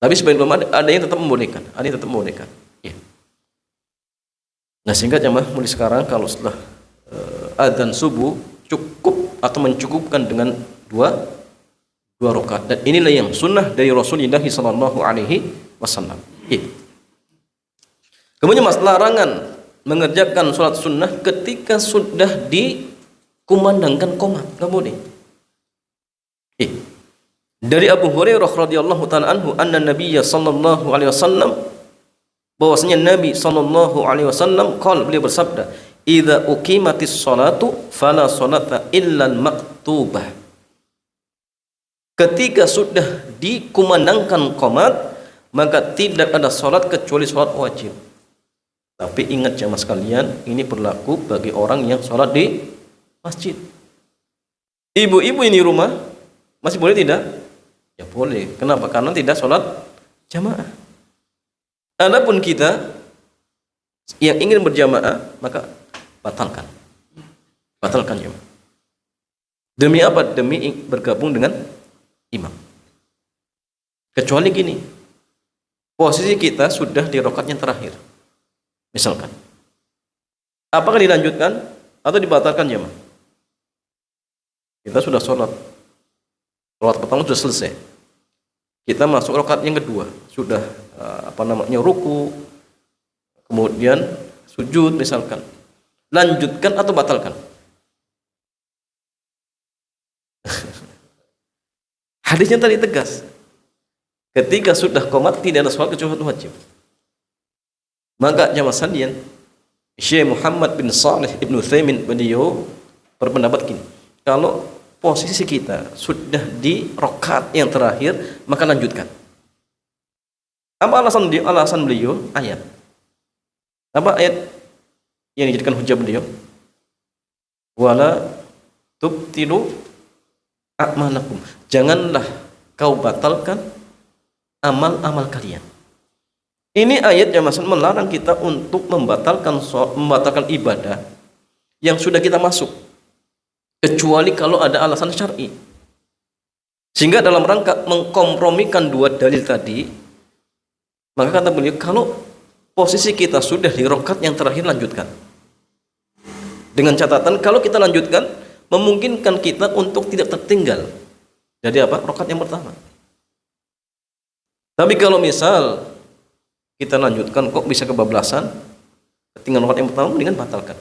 Tapi sebagian ulama ada yang tetap membolehkan, ada yang tetap membolehkan. Ya. Nah, sehingga jemaah mulai sekarang kalau setelah adzan subuh cukup atau mencukupkan dengan 2 rakaat. Dan inilah yang sunnah dari Rasulullah sallallahu alaihi wasallam. Ya. Kemudian larangan mengerjakan sholat sunnah ketika sudah dikumandangkan qomat, nggak boleh. Dari Abu Hurairah radhiyallahu taala anhu, anna Nabiyya sallallahu alaihi wasallam, bahwasanya Nabi sallallahu alaihi wasallam beliau bersabda, "Idza uqimatis sholatu fala sholata illa al-maktubah." Ketika sudah dikumandangkan qomat, maka tidak ada sholat kecuali sholat wajib. Tapi ingat jamaah sekalian, ini berlaku bagi orang yang sholat di masjid. Ibu-ibu ini rumah masih boleh tidak? Ya boleh. Kenapa? Karena tidak sholat jamaah. Adapun kita yang ingin berjamaah, maka batalkan. Batalkan jamaah. Demi apa? Demi bergabung dengan imam. Kecuali gini, posisi kita sudah di rakaat yang terakhir. Misalkan, apakah dilanjutkan atau dibatalkan jamaah? Kita sudah sholat pertama sudah selesai. Kita masuk rakaat yang kedua, sudah ruku, kemudian sujud misalkan. Lanjutkan atau batalkan? Hadisnya tadi tegas. Ketika sudah qomat tidak ada sholat kecuali wajib. Maka jamaah sekalian, Syekh Muhammad bin Shalih Ibnu Utsaimin beliau berpendapat gini, kalau posisi kita sudah di rakaat yang terakhir, maka lanjutkan. Apa alasan beliau? Ayat. Apa ayat yang dijadikan hujah beliau? Wala tubtilu a'malakum. Janganlah kau batalkan amal-amal kalian. Ini ayat yang melarang kita untuk membatalkan ibadah yang sudah kita masuk, kecuali kalau ada alasan syar'i. Sehingga dalam rangka mengkompromikan dua dalil tadi, maka kata beliau, kalau posisi kita sudah di rakaat yang terakhir, lanjutkan. Dengan catatan kalau kita lanjutkan, memungkinkan kita untuk tidak tertinggal dari rakaat yang pertama. Tapi kalau misal kita lanjutkan kok bisa kebablasan, ketinggalan rakaat yang pertama, mendingan batalkan.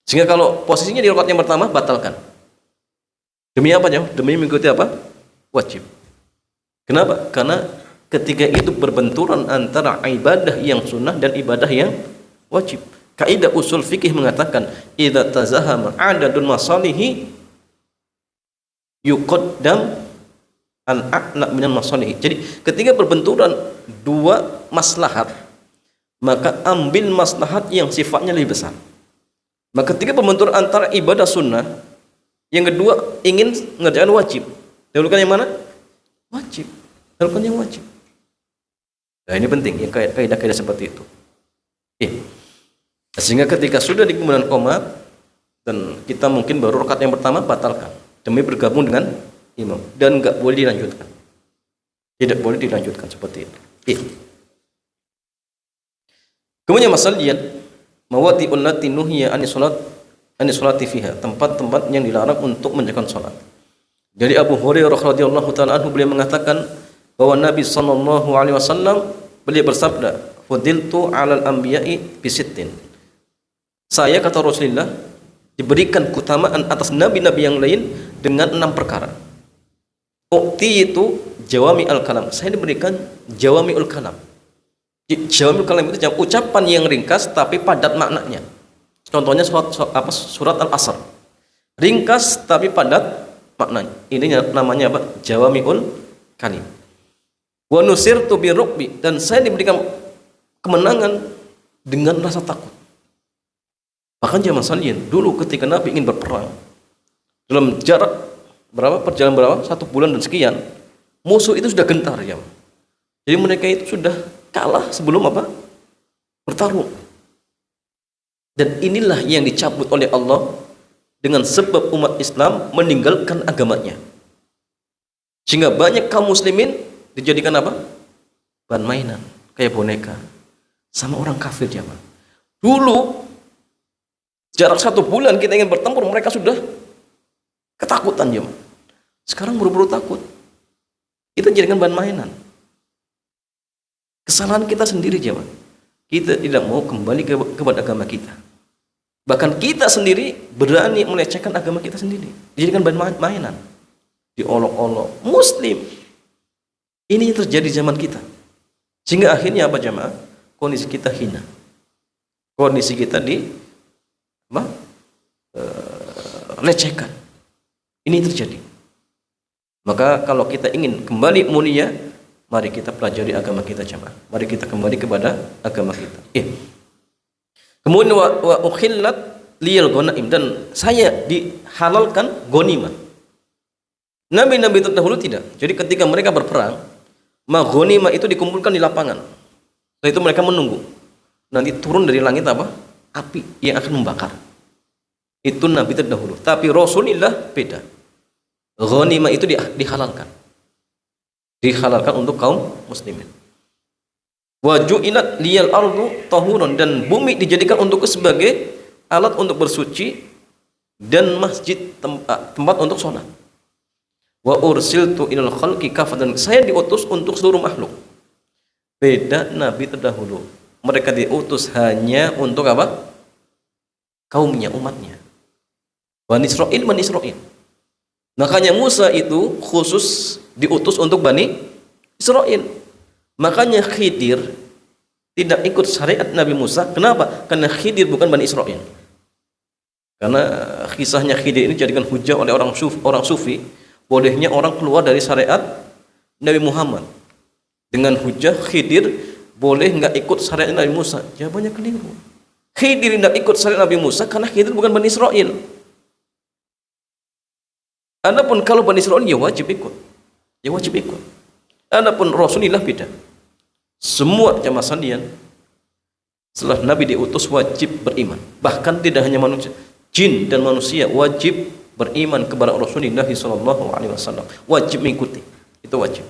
Sehingga kalau posisinya di rakaat yang pertama, batalkan. Demi apa ya? Demi mengikuti wajib. Kenapa? Karena ketika itu berbenturan antara ibadah yang sunnah dan ibadah yang wajib. Kaidah usul fikih mengatakan, idza tazahama adadun masalihi yuqaddam al-a'la minal masalihi. Jadi ketika berbenturan dua maslahat, maka ambil maslahat yang sifatnya lebih besar. Maka ketika berbenturan antara ibadah sunnah, yang kedua ingin mengerjakan wajib, dahulukan yang mana? Wajib. Dahulukan yang wajib. Nah ini penting, yang kaidah-kaidah seperti itu. Sehingga ketika sudah di kemudian qomat dan kita mungkin baru rakaat yang pertama, batalkan demi bergabung dengan imam, dan enggak boleh dilanjutkan. Tidak boleh dilanjutkan seperti itu. Kemudian masalah mawadi'un lati nuhiya anis salati fiha, tempat-tempat yang dilarang untuk menjalankan salat. Jadi Abu Hurairah radhiyallahu taala anhu beliau mengatakan bahwa Nabi sallallahu alaihi wasallam beliau bersabda, "Fudiltu 'alal anbiya'i bi sittin." Saya, kata Rasulullah, diberikan keutamaan atas nabi-nabi yang lain dengan 6 perkara. Ukti itu jawami al-kalam. Saya diberikan jawami al-kalam. Jawami al-kalam itu ucapan yang ringkas tapi padat maknanya. Contohnya surat Al-Asr. Ringkas tapi padat maknanya. Ini namanya apa? Jawami'ul kalim. Wa nusirtu birukbi, dan saya diberikan kemenangan dengan rasa takut. Bahkan jamaah sekalian, dulu ketika Nabi ingin berperang, dalam jarak perjalanan 1 bulan dan sekian, musuh itu sudah gentar ya. Jadi mereka itu sudah kalah sebelum bertarung. Dan inilah yang dicabut oleh Allah dengan sebab umat Islam meninggalkan agamanya. Sehingga banyak kaum muslimin dijadikan bahan mainan, kayak boneka sama orang kafir jamaah. Dulu jarak 1 bulan kita ingin bertempur, mereka sudah ketakutan jemaah. Sekarang buru-buru takut. Kita jadikan bahan mainan. Kesalahan kita sendiri jemaah. Kita tidak mau kembali kepada agama kita. Bahkan kita sendiri berani melecehkan agama kita sendiri. Dijadikan bahan mainan. Diolok-olok. Muslim. Ini yang terjadi zaman kita. Sehingga akhirnya apa jemaah? Kondisi kita hina. Kondisi kita lecehkan. Ini terjadi. Maka kalau kita ingin kembali mulia, Mari kita pelajari agama kita jemaah. Mari kita kembali kepada agama kita. Kemudian wa ukhillat liyal ghanaim, dan saya dihalalkan ghanimah. Nabi-nabi terdahulu tidak. Jadi ketika mereka berperang, ghanimah itu dikumpulkan di lapangan. Setelah itu mereka menunggu. Nanti turun dari langit apa? Api yang akan membakar. Itu nabi terdahulu. Tapi Rasulullah beda. Ghanimah itu dihalalkan. Dihalalkan untuk kaum muslimin. Wa ju'ilat liyal ardu tahuran, dan bumi dijadikan untuk sebagai alat untuk bersuci dan masjid, tempat untuk sholat. Wa ursiltu ilal khalqi kafatan, saya diutus untuk seluruh makhluk. Beda nabi terdahulu. Mereka diutus hanya untuk apa? Kaumnya, umatnya. Bani Israil. Makanya Musa itu khusus diutus untuk Bani Israil. Makanya Khidir tidak ikut syariat Nabi Musa. Kenapa? Karena Khidir bukan Bani Israil. Karena kisahnya Khidir ini dijadikan hujah oleh orang sufi. Bolehnya orang keluar dari syariat Nabi Muhammad dengan hujah Khidir boleh nggak ikut syariat Nabi Musa. Jawabannya keliru. Khidir tidak ikut syariat Nabi Musa karena Khidir bukan Bani Israil. Adapun kalau Bani Israil ya wajib ikut. Adapun Rasulullah beda. Semua jamaah sekalian, setelah Nabi diutus wajib beriman. Bahkan tidak hanya manusia, jin dan manusia wajib beriman kepada Rasulullah SAW. Wajib mengikuti. Itu wajib.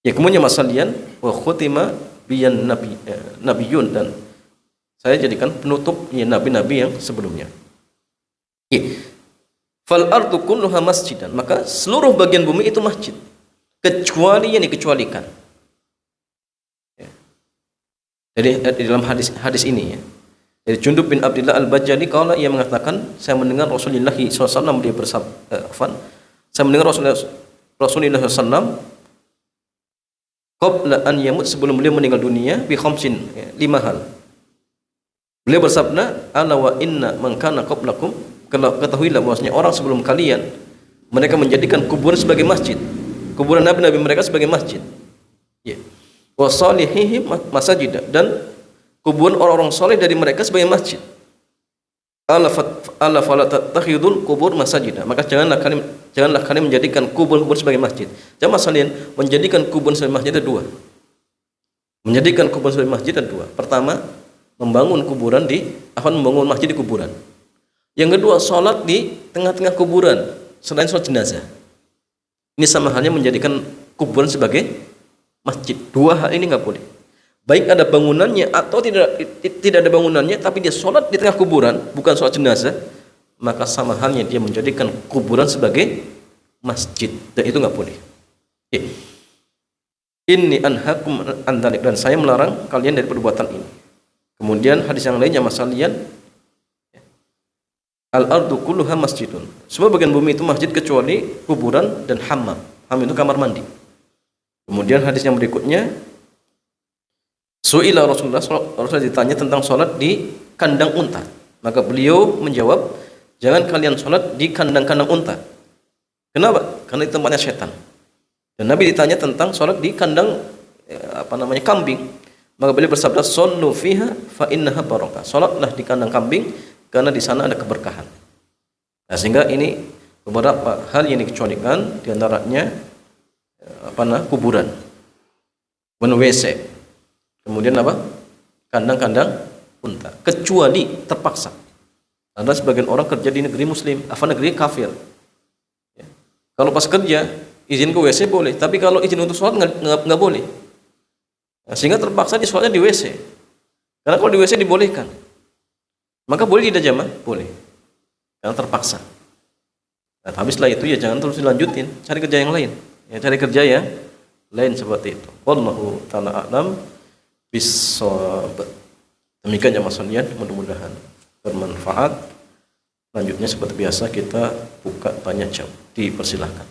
Ya, kemudian jamaah sekalian, wa khutima biyan nabiyun, dan saya jadikan penutup ya nabi-nabi yang sebelumnya. Fal ardu kulluha masjidan, maka seluruh bagian bumi itu masjid kecuali yang dikecualikan. Ya. Jadi di dalam hadis ini ya, dari Jundub bin Abdullah al-Bajali kalau ia mengatakan, saya mendengar Rasulullah SAW dia saya mendengar Rasulullah SAW qabla an yamut, sebelum beliau meninggal dunia, bi khamsin, ya, 5 hal. Beliau bersabda, ala wa inna man kana qablakum, ketahuilah bahwasanya orang sebelum kalian mereka menjadikan kuburan sebagai masjid, kuburan nabi-nabi mereka sebagai masjid. Ya. Wa salihihim masajid, dan kuburan orang-orang soleh dari mereka sebagai masjid. Ala fala tattakhidul qubur masajid, maka janganlah kalian menjadikan kubur-kubur sebagai masjid. Jamaah sekalian, menjadikan kubur sebagai masjid ada 2. Menjadikan kubur sebagai masjid ada 2. Pertama, membangun masjid di kuburan. Yang kedua, sholat di tengah-tengah kuburan selain sholat jenazah. Ini sama halnya menjadikan kuburan sebagai masjid. 2 hal ini nggak boleh. Baik ada bangunannya atau tidak ada bangunannya, tapi dia sholat di tengah kuburan, bukan sholat jenazah, maka sama halnya dia menjadikan kuburan sebagai masjid, dan itu nggak boleh. Inni anhakum an dzalik, dan saya melarang kalian dari perbuatan ini. Kemudian hadis yang lainnya masalian, al-ardu kulluha masjidun, semua bagian bumi itu masjid kecuali kuburan dan hammam. Hammam itu kamar mandi. Kemudian hadis yang berikutnya, su'ila Rasulullah ditanya tentang sholat di kandang unta, maka beliau menjawab, jangan kalian sholat di kandang-kandang unta. Kenapa? Karena itu tempatnya setan. Dan Nabi ditanya tentang sholat di kandang kambing, maka beliau bersabda, shollu fiha fa innaha barakah, sholatlah di kandang kambing karena di sana ada keberkahan. Nah, sehingga ini beberapa hal yang dikecualikan, diantaranya kuburan, WC, kemudian kandang-kandang unta, kecuali terpaksa. Ada sebagian orang kerja di negeri muslim, negeri kafir. Ya. Kalau pas kerja izin ke WC boleh, tapi kalau izin untuk sholat nggak boleh. Nah, sehingga terpaksa di sholatnya di WC. Karena kalau di WC dibolehkan, maka boleh tidak jamaah? Boleh. Karena terpaksa. Nah, habis setelah itu ya jangan terus dilanjutin, cari kerja yang lain. Ya, cari kerja yang lain seperti itu. Wallahu ta'ala a'lam bissawab. Demikian jamaah sekalian, mudah-mudahan bermanfaat. Lanjutnya seperti biasa kita buka tanya jawab. Dipersilahkan.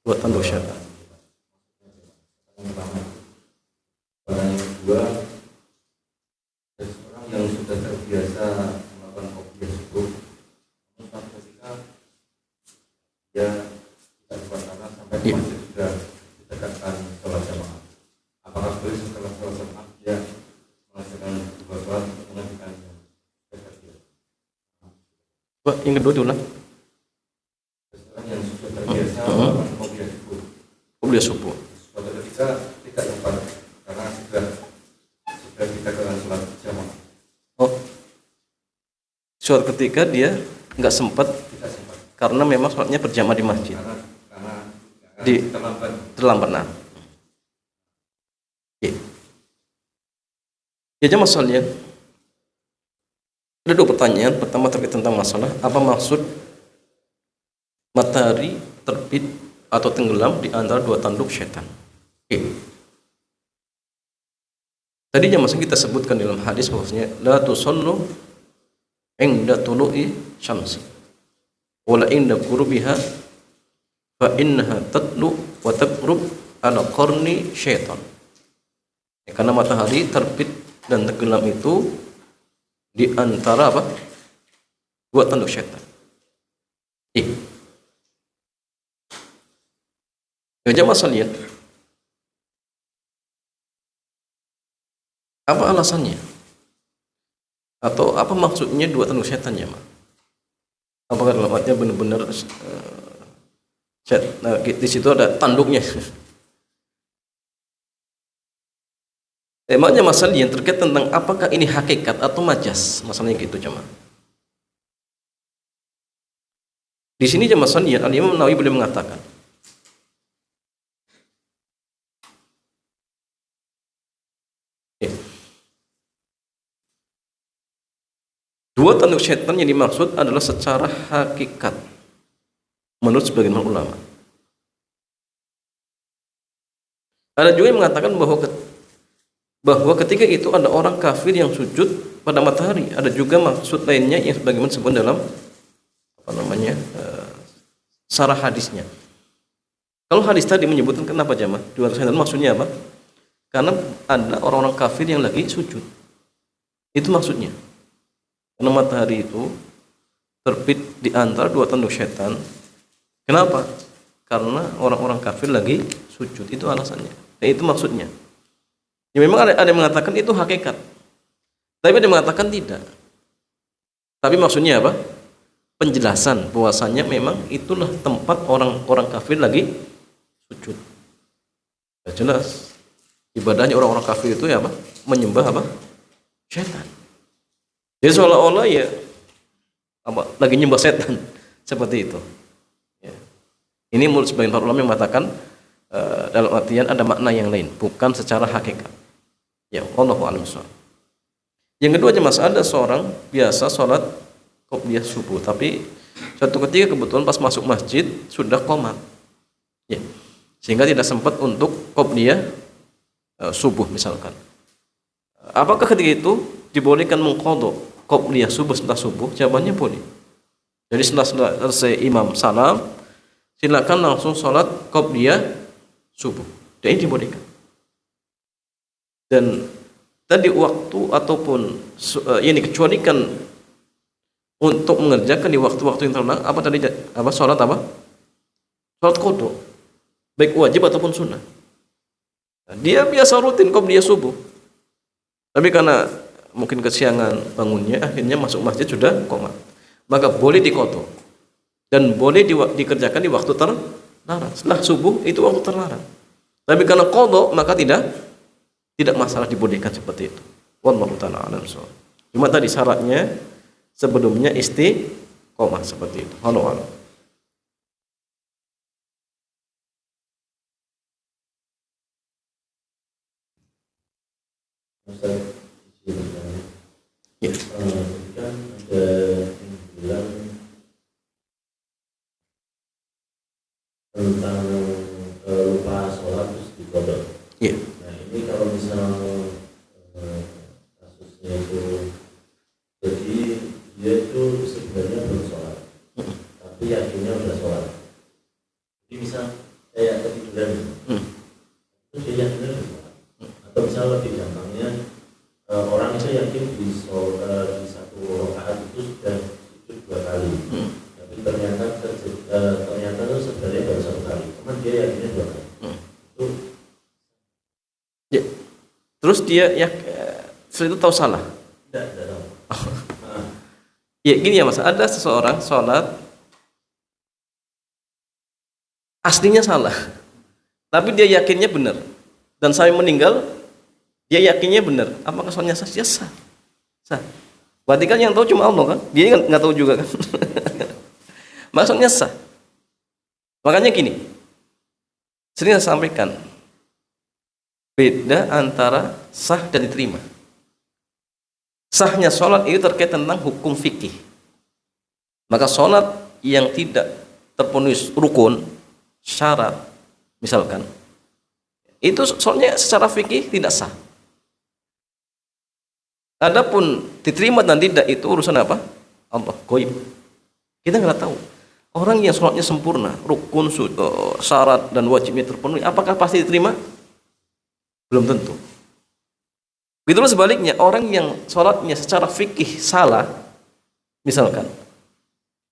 Dua tanduk syarat. Yang pertama, barang yang kedua, seseorang yang sudah terbiasa melakukan qobliyah subuh, namun suatu ketika dia tidak kuat karena sampai ke masjid sudah ditegakkan sholat jamaah. Apakah boleh setelah sholat jamaah dia melaksanakan dua sholat untuk mengajukannya? Yang kedua diulang. Seseorang yang sudah terbiasa melakukan qobliyah subuh, Qobliyah subuh. suatu ketika tidak sempat karena sudah ditegakkan sholat jamaah. Oh, suatu ketika dia nggak sempat Tidak sempat karena memang sholatnya berjamaah di masjid. karena Di- Terlambat. Nah. Oke. Ya, jemaah sekalian. Ada dua pertanyaan. Pertama terkait tentang masalah apa maksud matahari terbit atau tenggelam di antara dua tanduk syaitan. Oke. Tadi jemaah kita sebutkan dalam hadis bahwasanya la tusallu inda tulu'i syamsi wala inda ghurubiha fa innaha tatlu wa taghrub ala qarni syaitan. Ya, karena matahari terbit dan tenggelam itu di antara apa? Dua tanduk syaitan. Ya, jemaah sekalian. Apa alasannya? Atau apa maksudnya dua tanduk syaitan, jemaah? Apakah dalam artinya benar-benar di situ ada tanduknya? Emangnya masalah yang terkait tentang apakah ini hakikat atau majas, masalahnya gitu jemaah. Di sini jemaah sekalian, Al-Imam Nawawi boleh mengatakan dua tanduk syaitan yang dimaksud adalah secara hakikat menurut sebagian ulama. Ada juga yang mengatakan bahwa ketika itu ada orang kafir yang sujud pada matahari. Ada juga maksud lainnya yang sebagaimana disebut dalam sarah hadisnya. Kalau hadis tadi menyebutkan kenapa jamaah dua tanduk syaitan, maksudnya apa? Karena ada orang-orang kafir yang lagi sujud. Itu maksudnya. Karena matahari itu terbit di antara dua tanduk syaitan. Kenapa? Karena orang-orang kafir lagi sujud. Itu alasannya. Dan itu maksudnya. Ya, memang ada yang mengatakan itu hakikat. Tapi ada yang mengatakan tidak. Tapi maksudnya apa? Penjelasan bahwasanya memang itulah tempat orang-orang kafir lagi sujud. Ya, jelas. Ibadahnya orang-orang kafir itu ya apa? Menyembah apa? Syaitan. Jadi seolah-olah ya apa? Lagi nyembah setan. Seperti itu. Ya. Ini menurut sebagian para ulama yang mengatakan dalam artian ada makna yang lain, bukan secara hakikat. Ya, wallahu a'lam bishawab. Yang kedua jemaah, ada seorang biasa sholat qobliyah subuh, tapi suatu ketika kebetulan pas masuk masjid sudah qomat. Ya. Sehingga tidak sempat untuk qobliyah subuh misalkan. Apakah ketika itu dibolehkan mengqadha qobliyah subuh setelah subuh? Jawabannya boleh. Jadi setelah selesai imam salam, silakan langsung sholat qobliyah subuh. Dan ini dibolehkan. Dan tadi waktu ataupun yang dikecualikan untuk mengerjakan di waktu-waktu yang terlarang apa tadi? Apa sholat apa? Sholat qadha, baik wajib ataupun sunnah. Dia biasa rutin qobliyah subuh, tapi karena mungkin kesiangan bangunnya, akhirnya masuk masjid sudah qomat, maka boleh diqadha dan boleh dikerjakan di waktu terlarang. Setelah subuh itu waktu terlarang. Tapi karena qadha maka tidak masalah, dibolehkan seperti itu. Wallahu ta'ala a'lam bishawab. Cuma tadi syaratnya sebelumnya istiqomah seperti itu. Wallahu a'lam. Ya. Kan ada yang bilang tentang lupa sholat terus diqadha. Ya. Nah ini kalau misal kasusnya itu jadi dia itu sebenarnya belum sholat, tapi yakinnya udah sholat. Jadi misal kali. Tapi ternyata itu sebenarnya baru 1 kali. Cuman dia yakinnya 2 kali. Itu Ya. Terus dia ya setelah itu tahu salah. tidak tahu. Ya gini ya Mas, ada seseorang sholat aslinya salah, tapi dia yakinnya benar, dan sampai meninggal dia yakinnya benar. Apakah sholatnya sah? Ya sah. Sah. Berarti kan yang tahu cuma Allah kan? Dia nggak tahu juga kan? Maksudnya sah. Makanya gini, sering saya sampaikan beda antara sah dan diterima. Sahnya sholat itu terkait tentang hukum fikih. Maka sholat yang tidak terpenuhi rukun, syarat, misalkan, itu sholatnya secara fikih tidak sah. Adapun diterima dan tidak itu urusan apa? Allah, goib. Kita nggak tahu. Orang yang sholatnya sempurna, rukun, syarat dan wajibnya terpenuhi, apakah pasti diterima? Belum tentu. Begitulah sebaliknya, orang yang sholatnya secara fikih salah, misalkan,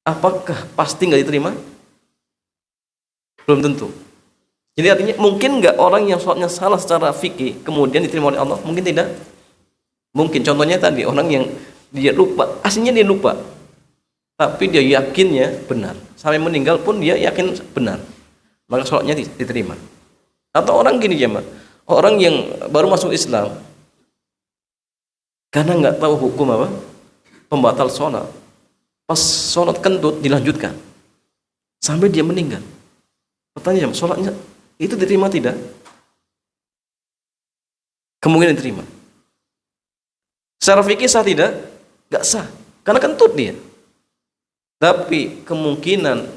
apakah pasti nggak diterima? Belum tentu. Jadi artinya mungkin nggak orang yang sholatnya salah secara fikih kemudian diterima oleh Allah? Mungkin tidak. Mungkin contohnya tadi orang yang dia lupa, aslinya dia lupa, tapi dia yakinnya benar, sampai meninggal pun dia yakin benar, maka sholatnya diterima. Atau orang gini ya, orang yang baru masuk Islam karena nggak tahu hukum apa pembatal sholat, pas sholat kentut dilanjutkan sampai dia meninggal. Pertanyaan, sholatnya itu diterima tidak? Kemungkinan diterima. Secara fikih sah tidak? Nggak sah, karena kentut dia. Tapi kemungkinan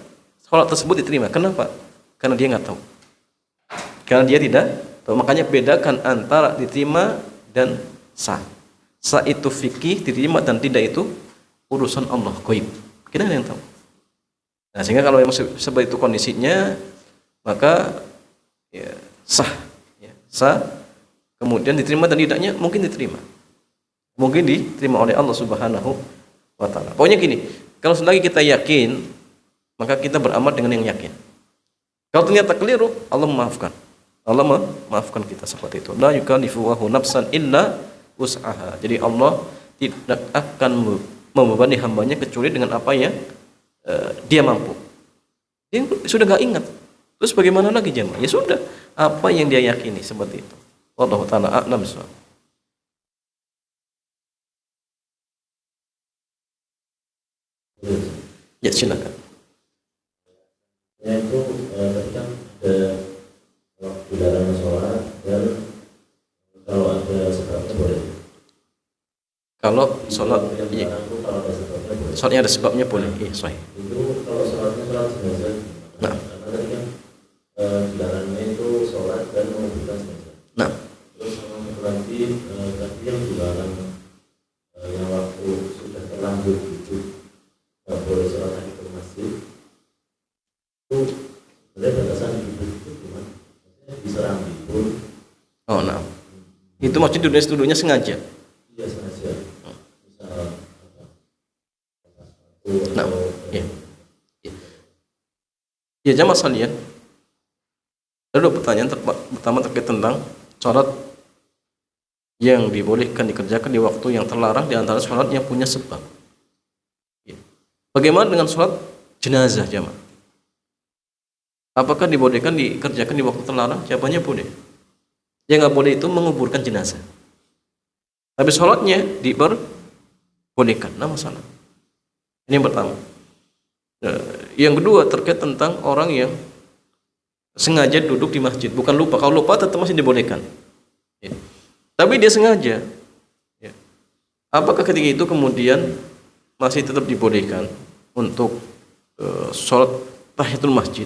sholat tersebut diterima. Kenapa? Karena dia nggak tahu. Karena dia tidak tahu. Makanya bedakan antara diterima dan sah. Sah itu fikih, diterima dan tidak itu urusan Allah, gaib. Kita nggak yang tahu. Nah, sehingga kalau memang seperti itu kondisinya, maka ya, sah, ya, sah. Kemudian diterima dan tidaknya mungkin diterima. Mungkin diterima oleh Allah Subhanahu wa Ta'ala. Pokoknya gini, kalau selagi kita yakin, maka kita beramal dengan yang yakin. Kalau ternyata keliru, Allah memaafkan. Allah memaafkan kita seperti itu. La yukallifu nafsan illa wus'aha. Jadi Allah tidak akan membebani hambanya kecuali dengan apa yang dia mampu. Dia sudah nggak ingat. Terus bagaimana lagi jemaah? Ya sudah, apa yang dia yakini seperti itu. Wallahu ta'ala a'lam bishawab. Ya silakan. Ya itu tadi kan ada waktu dalam sholat dan kalau ada sebabnya boleh. Kalau sholat, iya. Kalau ada sebabnya boleh. Sholatnya ada sebabnya boleh. Iya, sahih. Itu kalau sholatnya sholat jenazah. Nah. Karena tadi kan dilarangnya itu sholat dan menguburkan jenazah. Nah. Terus sama lagi tadi yang dilarang yang waktu sudah terlanjur duduk nggak boleh sholat lagi ke masjid. Itu sebenarnya batasan duduk itu gimana? Maksudnya diserang duduk. Oh, nah. Itu maksud duduknya sengaja. Iya sengaja. Misal Nah, ya. Ya jamaah sekalian. Ada 2 pertanyaan. Pertama terkait tentang sholat yang dibolehkan dikerjakan di waktu yang terlarang, di antara sholat yang punya sebab. Ya. Bagaimana dengan sholat jenazah jamaah? Apakah dibolehkan dikerjakan di waktu terlarang? Jawabannya boleh. Yang nggak boleh itu menguburkan jenazah. Tapi sholatnya diperbolehkan, nah masalah. Ini yang pertama. Yang kedua terkait tentang orang yang sengaja duduk di masjid, bukan lupa. Kalau lupa tetap masih dibolehkan. Ya. Tapi dia sengaja. Ya. Apakah ketika itu kemudian masih tetap dibolehkan untuk sholat tahiyatul masjid?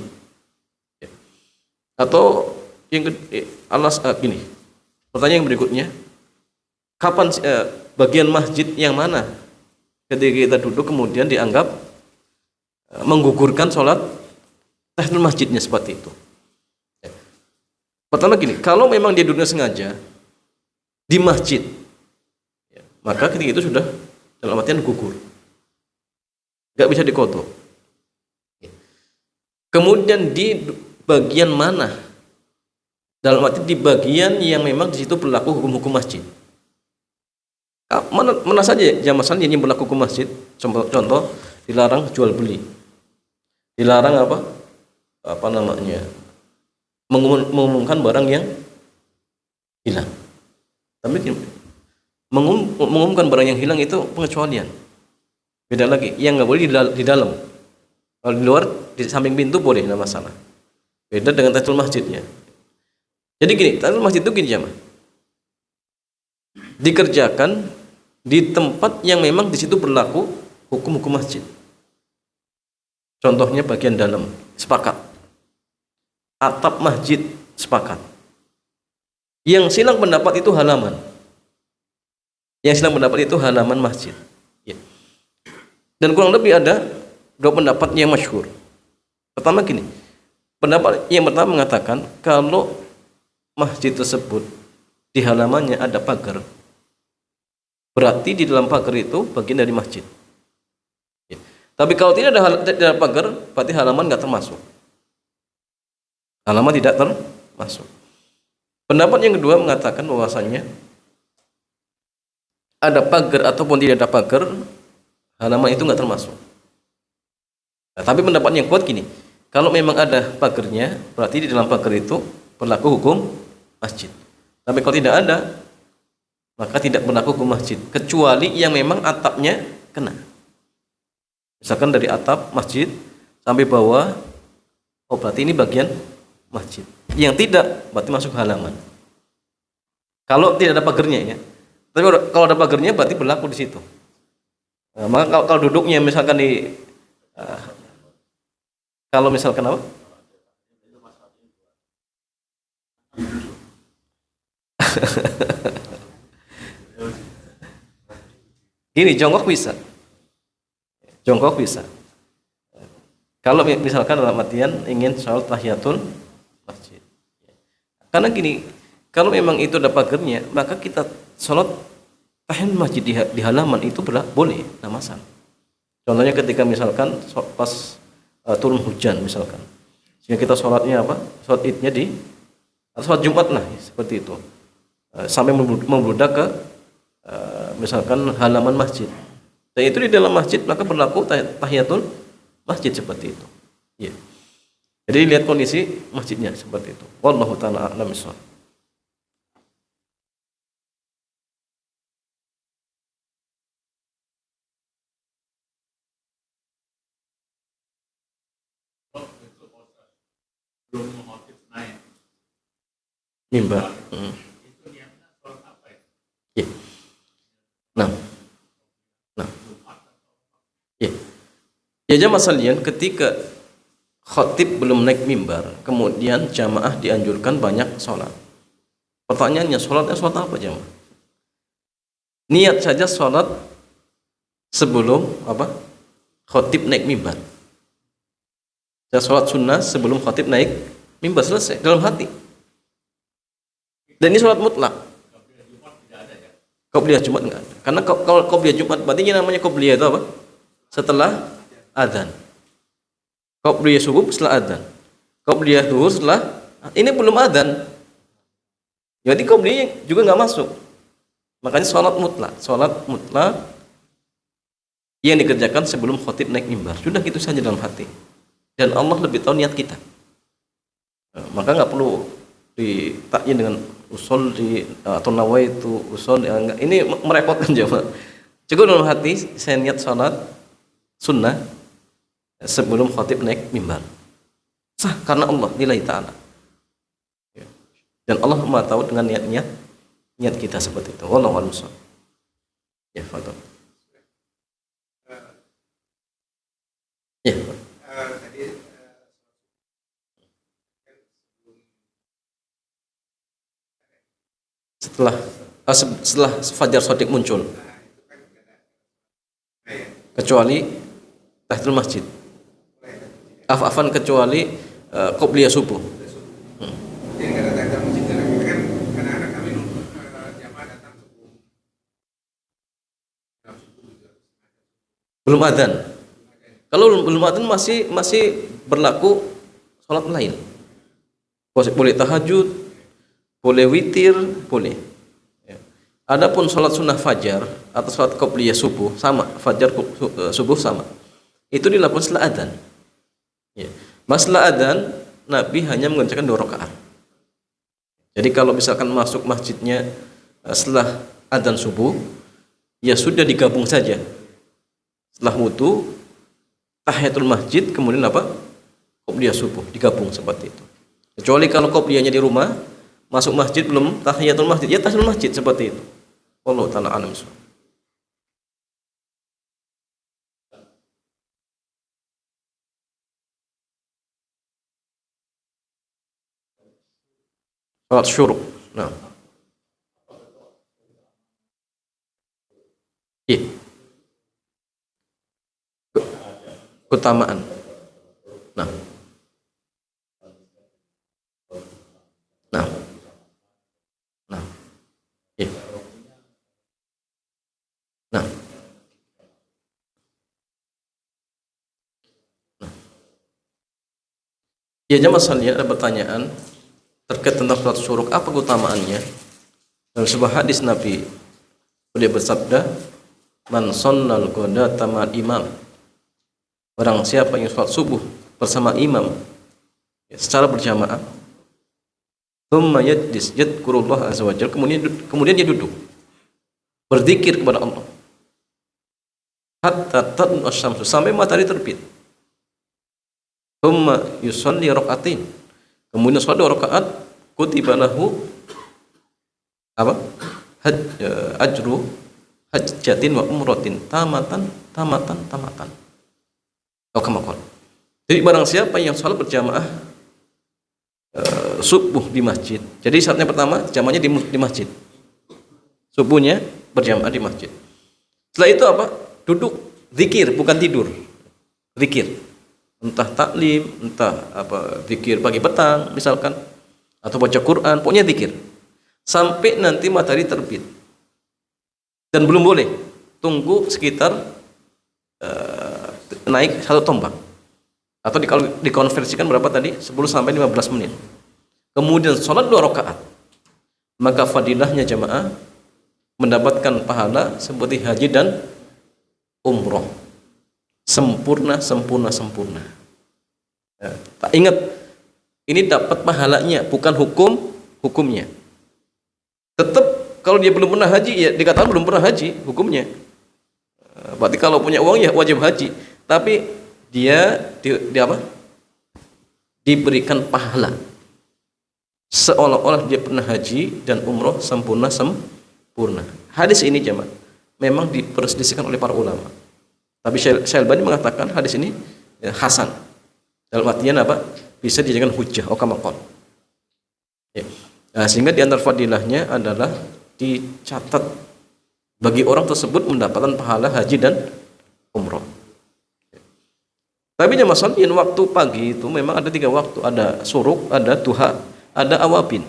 Ya. Atau yang gini, pertanyaan yang berikutnya, kapan bagian masjid yang mana ketika kita duduk kemudian dianggap menggugurkan sholat tahiyatul masjidnya seperti itu? Ya. Pertama gini, kalau memang dia duduknya sengaja di masjid, ya, maka ketika itu sudah dalam artian gugur. nggak bisa dikodok. Kemudian di bagian mana? Dalam arti di bagian yang memang di situ berlaku hukum-hukum masjid. Mana saja jamaah salin yang berlaku hukum masjid? Contoh, dilarang jual beli, dilarang apa namanya, mengumumkan barang yang hilang. Tapi mengumumkan barang yang hilang itu pengecualian, beda lagi. Yang nggak boleh di dalam. Kalau di luar, di samping pintu boleh, tidak masalah. Beda dengan tahiyatul masjidnya. Jadi gini, tahiyatul masjid itu gini jamaah, dikerjakan di tempat yang memang di situ berlaku hukum-hukum masjid. Contohnya bagian dalam, sepakat. Atap masjid, sepakat. Yang silang pendapat itu halaman. Yang silang pendapat itu halaman masjid. Ya. Dan kurang lebih ada dua pendapat yang masyhur. Pertama gini, pendapat yang pertama mengatakan kalau masjid tersebut di halamannya ada pagar, berarti di dalam pagar itu bagian dari masjid. Ya. Tapi kalau tidak ada pagar, berarti halaman nggak termasuk. Halaman tidak termasuk. Pendapat yang kedua mengatakan bahwasanya ada pagar ataupun tidak ada pagar, halaman itu nggak termasuk. Nah, tapi pendapat yang kuat gini, kalau memang ada pagarnya, berarti di dalam pagar itu berlaku hukum masjid. Tapi kalau tidak ada, maka tidak berlaku hukum masjid, kecuali yang memang atapnya kena. Misalkan dari atap masjid sampai bawah, oh berarti ini bagian masjid. Yang tidak, berarti masuk halaman. Kalau tidak ada pagarnya ya. Tapi kalau ada pagarnya berarti berlaku di situ. Nah, maka kalau duduknya misalkan di kalau misalkan apa? Gini, jongkok bisa. Jongkok bisa. Kalau misalkan dalam artian ingin sholat tahiyatul masjid. Karena gini, kalau memang itu ada pagarnya, maka kita sholat tahiyatul masjid di halaman itu boleh, tidak masalah. Contohnya ketika misalkan pas turun hujan misalkan, sehingga kita sholatnya sholat idnya atau sholat Jumat lah seperti itu, sampai membludak ke misalkan halaman masjid, dan itu di dalam masjid, maka berlaku tahiyatul masjid seperti itu. Ya. Jadi lihat kondisi masjidnya seperti itu. Wallahu ta'ala a'lam bishawab. Mimbar. Ya. Nah. Ya. Ya jamaah sekalian, ketika khatib belum naik mimbar, kemudian jamaah dianjurkan banyak sholat. Pertanyaannya, sholatnya sholat apa jamaah? Niat saja sholat sebelum khatib naik mimbar. Ya, sholat sunnah sebelum khatib naik mimbar, selesai dalam hati. Dan ini sholat mutlak. Qobliyah Jumat enggak ada. Karena kalau qobliyah Jumat berarti namanya qobliyah itu apa? Setelah adzan. Qobliyah subuh setelah adzan. Qobliyah zuhur setelah, ini belum adzan. Jadi qobliyah juga enggak masuk. Makanya sholat mutlak yang dikerjakan sebelum khatib naik mimbar. Sudah gitu saja dalam hati. Dan Allah lebih tahu niat kita. Maka enggak perlu ditakyin dengan usul atau nawaitu usul, enggak. Ini merepotkan jemaah. Cukup dalam hati saya niat salat sunnah sebelum khatib naik mimbar. Sah karena Allah nilai ta'ala. Dan Allah Maha tahu dengan niat kita seperti itu. Wallahu a'lam. Ya, fadhil. Ya. Setelah fajar shadiq muncul, kecuali tahiyatul masjid, afan kecuali qobliyah subuh. Belum adzan. Kalau belum adzan masih berlaku sholat lain. Boleh tahajud, boleh witir, boleh. Ya. Adapun sholat sunnah fajar atau sholat qobliyah subuh sama, fajar subuh sama. Itu dilakukan setelah adzan. Ya. Masalah adzan Nabi hanya mengerjakan 2 rakaat. Jadi kalau misalkan masuk masjidnya setelah adzan subuh, ya sudah digabung saja. Setelah wudu, tahiyatul masjid, kemudian apa? Qobliyah subuh, digabung seperti itu. Kecuali kalau qobliyahnya di rumah, masuk masjid belum tahiyatul masjid, ya tahiyatul masjid seperti itu. Wallahu ta'ala alam. Salat syuruk. Nah, iya. Keutamaan. Nah, nah, nah, iya. Nah, ya jamaah sekalian, ada pertanyaan terkait tentang salat syuruk, apa keutamaannya? Dalam sebuah hadis Nabi, beliau bersabda, "Man shallal qadata ma'al imam." Barang siapa yang salat subuh bersama imam, ya, secara berjamaah, thumma yajlis yadhkurullah azza wajalla, kemudian dia duduk berzikir kepada Allah hatta tatlu asy-syamsu, sampai matahari terbit. Thumma yusalli raka'atain, kemudian salat 2 rakaat, kutiba lahu apa? Ajru hajjatin wa umratin tamatan. Atau kama qala. Jadi barang siapa yang salat berjamaah subuh di masjid. Jadi syaratnya pertama jamaahnya di masjid. Subuhnya berjamaah di masjid. Setelah itu apa? Duduk zikir, bukan tidur. Zikir. Entah taklim, entah apa, zikir pagi petang misalkan, atau baca Quran, pokoknya zikir sampai nanti matahari terbit. Dan belum boleh tunggu sekitar naik 1 tombak, atau kalau dikonversikan berapa tadi, 10 sampai 15 menit. Kemudian sholat 2 rakaat, maka fadilahnya jamaah mendapatkan pahala seperti haji dan umroh, sempurna. Ya, tak ingat, ini dapat pahalanya, bukan hukumnya. Tetap kalau dia belum pernah haji, ya dikatakan belum pernah haji hukumnya. Berarti kalau punya uang ya wajib haji, tapi dia di apa? Diberikan pahala seolah-olah dia pernah haji dan umroh sempurna. Hadis ini jemaah memang diperselisihkan oleh para ulama. Tapi Syalbani mengatakan hadis ini ya, hasan. Dalam artian apa? Bisa dijadikan hujjah, kama qala. Ya. Nah, sehingga di antara fadilahnya adalah dicatat bagi orang tersebut mendapatkan pahala haji dan umroh. Tapi jemaah sekalian, waktu pagi itu memang ada 3 waktu, ada suruk, ada duha, ada awabin.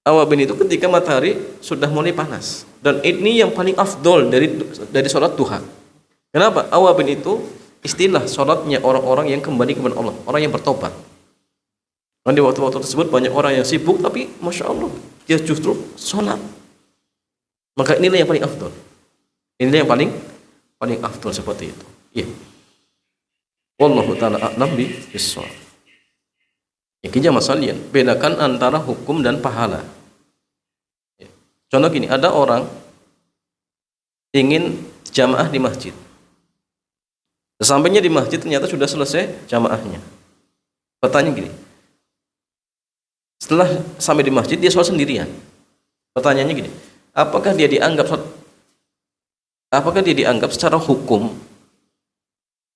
Awabin itu ketika matahari sudah mulai panas, dan ini yang paling afdol dari sholat duha. Kenapa? Awabin itu istilah sholatnya orang-orang yang kembali kepada Allah, orang yang bertobat. Dan di waktu-waktu tersebut banyak orang yang sibuk, tapi masya Allah dia justru sholat. Maka inilah yang paling afdol. Inilah yang paling afdol seperti itu. Iya. Wallahu ta'ala a'lam bis-shawab. Ya, jamaah sekalian, bedakan antara hukum dan pahala. Ya. Contoh gini, ada orang ingin jamaah di masjid. Sesampainya di masjid ternyata sudah selesai jamaahnya. Pertanyaan gini, setelah sampai di masjid dia sholat sendirian. Pertanyaannya gini, apakah dia dianggap secara hukum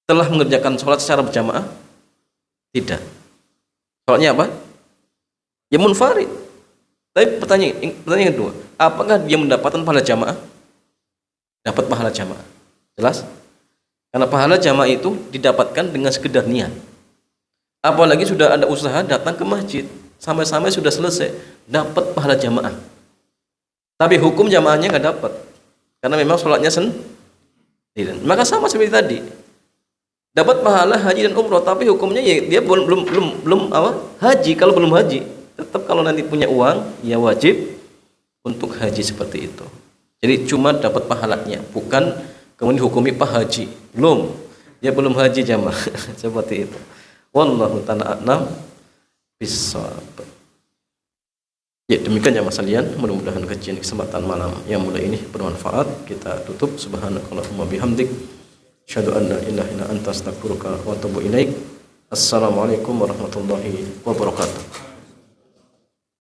telah mengerjakan sholat secara berjamaah? Tidak. Sholatnya apa? Ya munfarid. Tapi pertanyaan kedua, apakah dia mendapatkan pahala jamaah? Dapat pahala jamaah. Jelas? Karena pahala jamaah itu didapatkan dengan sekedar niat. Apalagi sudah ada usaha datang ke masjid, sampai-sampai sudah selesai, dapat pahala jamaah. Tapi hukum jamaahnya nggak dapat, karena memang sholatnya sendiri. Maka sama seperti tadi. dapat pahala haji dan umroh, tapi hukumnya ya dia belum haji. Kalau belum haji, tetap kalau nanti punya uang ya wajib untuk haji seperti itu. Jadi cuma dapat pahalanya, bukan kemudian hukumi haji. Dia belum haji jamaah. Seperti itu. Wallahu ta'ala a'lam bissawab. Ya, demikian jamaah sekalian, mudah-mudahan kajian kesempatan malam yang mulia ini bermanfaat. Kita tutup. Subhanakallahumma bihamdik, asyhadu an la ilaha illa anta astaghfiruka wa atubu ilaik. Assalamualaikum warahmatullahi wabarakatuh.